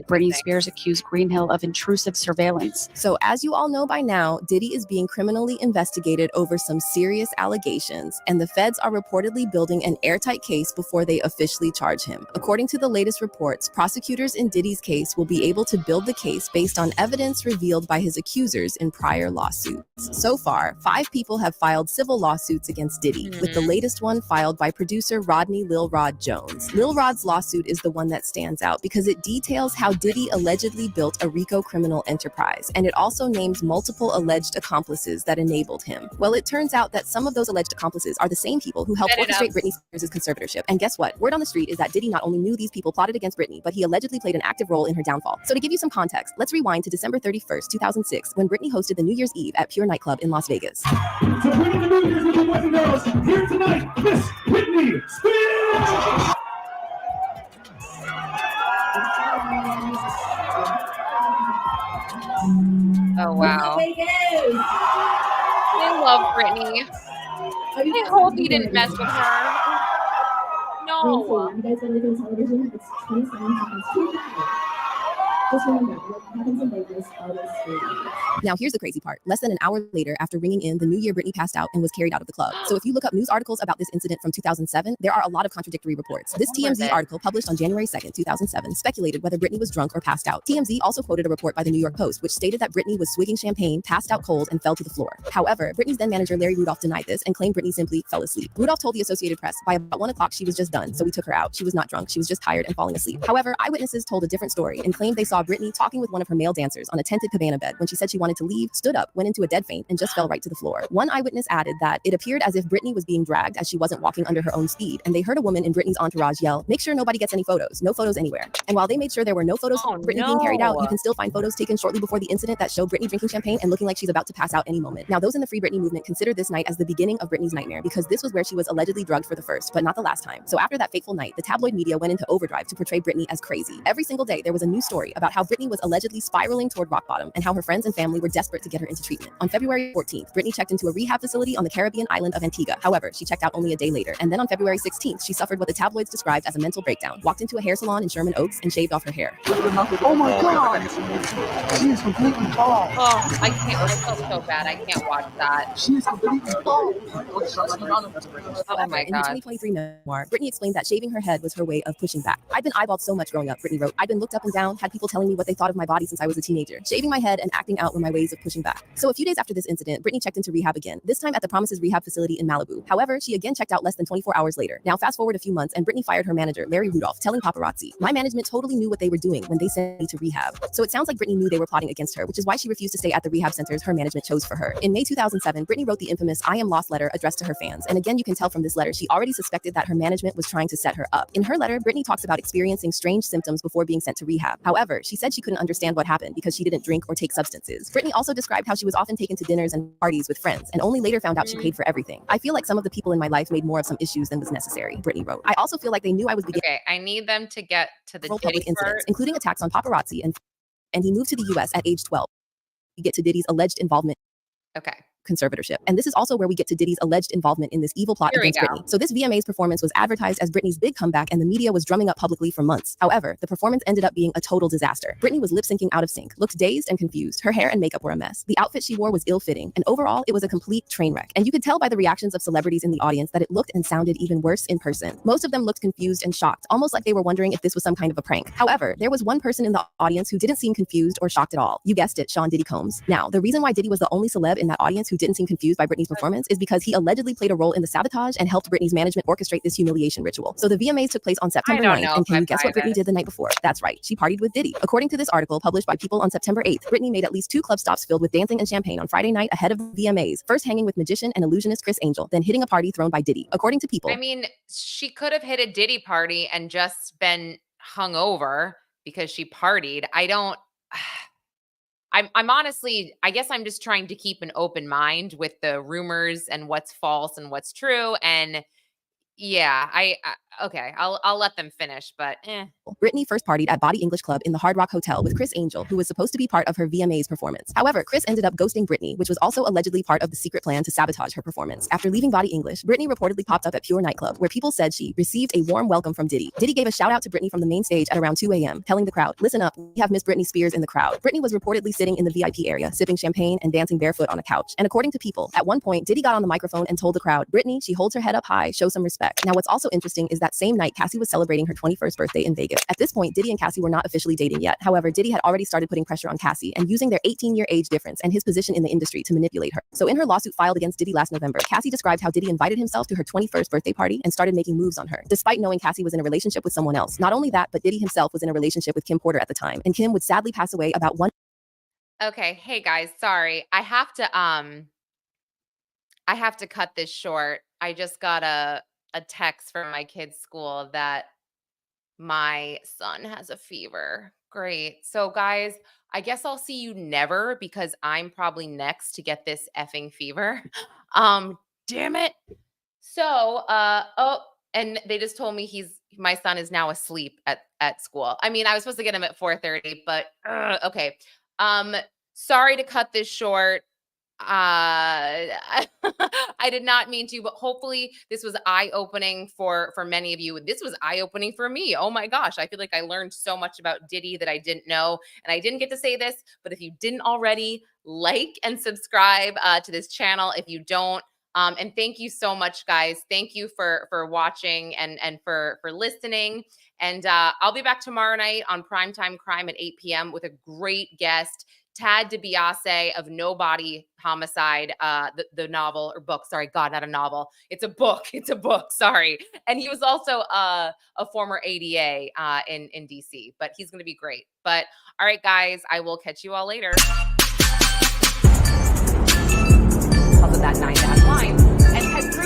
Britney Spears accused Greenhill of intrusive surveillance. So as you all know by now, Diddy is being criminally investigated over some serious allegations, and the feds are reportedly building an airtight case before they officially charge him. According to the latest reports, prosecutors in Diddy's case will be able to build the case based on evidence revealed by his accusers in prior lawsuits. So far, 5 people have filed civil lawsuits against Diddy, with the latest one filed by producer Rodney Lil Rod Jones. Lil Rod's lawsuit is the one that stands out because it details how Diddy allegedly built a RICO criminal enterprise, and it also names multiple alleged accomplices that enabled him. Well, it turns out that some of those alleged accomplices are the same people who helped orchestrate Britney Spears' conservatorship. And guess what? Word on the street is that Diddy not only knew these people plotted against Britney, but he allegedly played an active role in her downfall. So to give you some context, let's rewind to December 31st, 2006, when Britney hosted the New Year's Eve at Pure Nightclub in Las Vegas. Here tonight, Miss Britney Spears! Oh, wow. I love Britney. I hope he didn't mess with her. No. You guys been looking at television? It's 27 seconds too bad. Just remember, what happens in Vegas always stays. Now, here's the crazy part. Less than an hour later, after ringing in, the New Year Britney passed out and was carried out of the club. So if you look up news articles about this incident from 2007, there are a lot of contradictory reports. This TMZ article published on January 2nd, 2007, speculated whether Britney was drunk or passed out. TMZ also quoted a report by the New York Post, which stated that Britney was swigging champagne, passed out cold, and fell to the floor. However, Britney's then manager Larry Rudolph denied this and claimed Britney simply fell asleep. Rudolph told the Associated Press, by about 1 o'clock, she was just done, so we took her out. She was not drunk. She was just tired and falling asleep. However, eyewitnesses told a different story and claimed they saw Britney talking with one of her male dancers on a tented cabana bed when she said she wanted to leave, stood up, went into a dead faint, and just fell right to the floor. One eyewitness added that it appeared as if Britney was being dragged as she wasn't walking under her own speed, and they heard a woman in Britney's entourage yell, "Make sure nobody gets any photos. No photos anywhere." And while they made sure there were no photos of Britney being carried out, you can still find photos taken shortly before the incident that show Britney drinking champagne and looking like she's about to pass out any moment. Now, those in the Free Britney movement consider this night as the beginning of Britney's nightmare because this was where she was allegedly drugged for the first, but not the last time. So after that fateful night, the tabloid media went into overdrive to portray Britney as crazy. Every single day, there was a new story about how Britney was allegedly spiraling toward rock bottom and how her friends and family were desperate to get her into treatment. On February 14th, Britney checked into a rehab facility on the Caribbean island of Antigua. However, she checked out only a day later. And then on February 16th, she suffered what the tabloids described as a mental breakdown, walked into a hair salon in Sherman Oaks and shaved off her hair. Oh my God! She is completely bald. Oh, I can't. I feel so bad. I can't watch that. She is completely bald. Oh my In her God. 2023 memoir, Britney explained that shaving her head was her way of pushing back. "I'd been eyeballed so much growing up," Britney wrote. "I'd been looked up and down, had people telling me what they thought of my body since I was a teenager. Shaving my head and acting out were my ways of pushing back." So a few days after this incident, Britney checked into rehab again, this time at the Promises Rehab facility in Malibu. However, she again checked out less than 24 hours later. Now fast forward a few months and Britney fired her manager, Larry Rudolph, telling paparazzi, "My management totally knew what they were doing when they sent me to rehab." So it sounds like Britney knew they were plotting against her, which is why she refused to stay at the rehab centers her management chose for her. In May 2007, Britney wrote the infamous "I am lost" letter addressed to her fans. And again, you can tell from this letter, she already suspected that her management was trying to set her up. In her letter, Britney talks about experiencing strange symptoms before being sent to rehab. However, she said she couldn't understand what happened because she didn't drink or take substances. Britney also described how she was often taken to dinners and parties with friends, and only later found out she paid for everything. "I feel like some of the people in my life made more of some issues than was necessary," Britney wrote. "I also feel like they knew I was beginning Okay, I need them to get to the public Diddy incidents, part. including attacks on paparazzi, and he moved to the US at age 12. We get to Diddy's alleged involvement. Okay. Conservatorship. And this is also where we get to Diddy's alleged involvement in this evil plot Here we against go. Britney. So this VMA's performance was advertised as Britney's big comeback and the media was drumming up publicly for months. However, the performance ended up being a total disaster. Britney was lip syncing out of sync, looked dazed and confused. Her hair and makeup were a mess. The outfit she wore was ill-fitting, and overall, it was a complete train wreck. And you could tell by the reactions of celebrities in the audience that it looked and sounded even worse in person. Most of them looked confused and shocked, almost like they were wondering if this was some kind of a prank. However, there was one person in the audience who didn't seem confused or shocked at all. You guessed it, Sean Diddy Combs. Now, the reason why Diddy was the only celeb in that audience who didn't seem confused by Britney's performance is because he allegedly played a role in the sabotage and helped Britney's management orchestrate this humiliation ritual. So the VMAs took place on September 9th, and can you guess what Britney did the night before? That's right, she partied with Diddy. According to this article published by People on September 8th, Britney made at least 2 club stops filled with dancing and champagne on Friday night ahead of the VMAs, first hanging with magician and illusionist Chris Angel, then hitting a party thrown by Diddy. According to People, I mean, she could have hit a Diddy party and just been hungover because she partied. I'm honestly, I guess I'm just trying to keep an open mind with the rumors and what's false and what's true. And yeah, okay, I'll let them finish, but Britney first partied at Body English Club in the Hard Rock Hotel with Chris Angel, who was supposed to be part of her VMAs performance. However, Chris ended up ghosting Britney, which was also allegedly part of the secret plan to sabotage her performance. After leaving Body English, Britney reportedly popped up at Pure nightclub, where people said she received a warm welcome from Diddy. Diddy gave a shout out to Britney from the main stage at around 2 a.m., telling the crowd, "Listen up, we have Miss Britney Spears in the crowd." Britney was reportedly sitting in the VIP area, sipping champagne and dancing barefoot on a couch. And according to People, at one point, Diddy got on the microphone and told the crowd, "Britney, she holds her head up high, show some respect." Now, what's also interesting is that same night, Cassie was celebrating her 21st birthday in Vegas. At this point, Diddy and Cassie were not officially dating yet. However, Diddy had already started putting pressure on Cassie and using their 18-year age difference and his position in the industry to manipulate her. So in her lawsuit filed against Diddy last November, Cassie described how Diddy invited himself to her 21st birthday party and started making moves on her, despite knowing Cassie was in a relationship with someone else. Not only that, but Diddy himself was in a relationship with Kim Porter at the time, and Kim would sadly pass away about one. Okay, hey guys, sorry. I have to cut this short. I just got a text from my kid's school that my son has a fever. Great. So guys, I guess I'll see you never because I'm probably next to get this effing fever. Damn it. So, and they just told me my son is now asleep at school. I mean, I was supposed to get him at 4:30, but okay. Sorry to cut this short. I did not mean to, but hopefully this was eye-opening for many of you. This was eye-opening for me. Oh my gosh, I feel like I learned so much about Diddy that I didn't know, and I didn't get to say this, but if you didn't already, like and subscribe to this channel if you don't. And thank you so much, guys. Thank you for watching and for listening. And I'll be back tomorrow night on Primetime Crime at 8 p.m. with a great guest, Tad DiBiase of Nobody Homicide, the novel or book. Sorry, God, not a novel. It's a book. It's a book. Sorry. And he was also a former ADA in DC, but he's going to be great. But all right, guys, I will catch you all later. How's that night?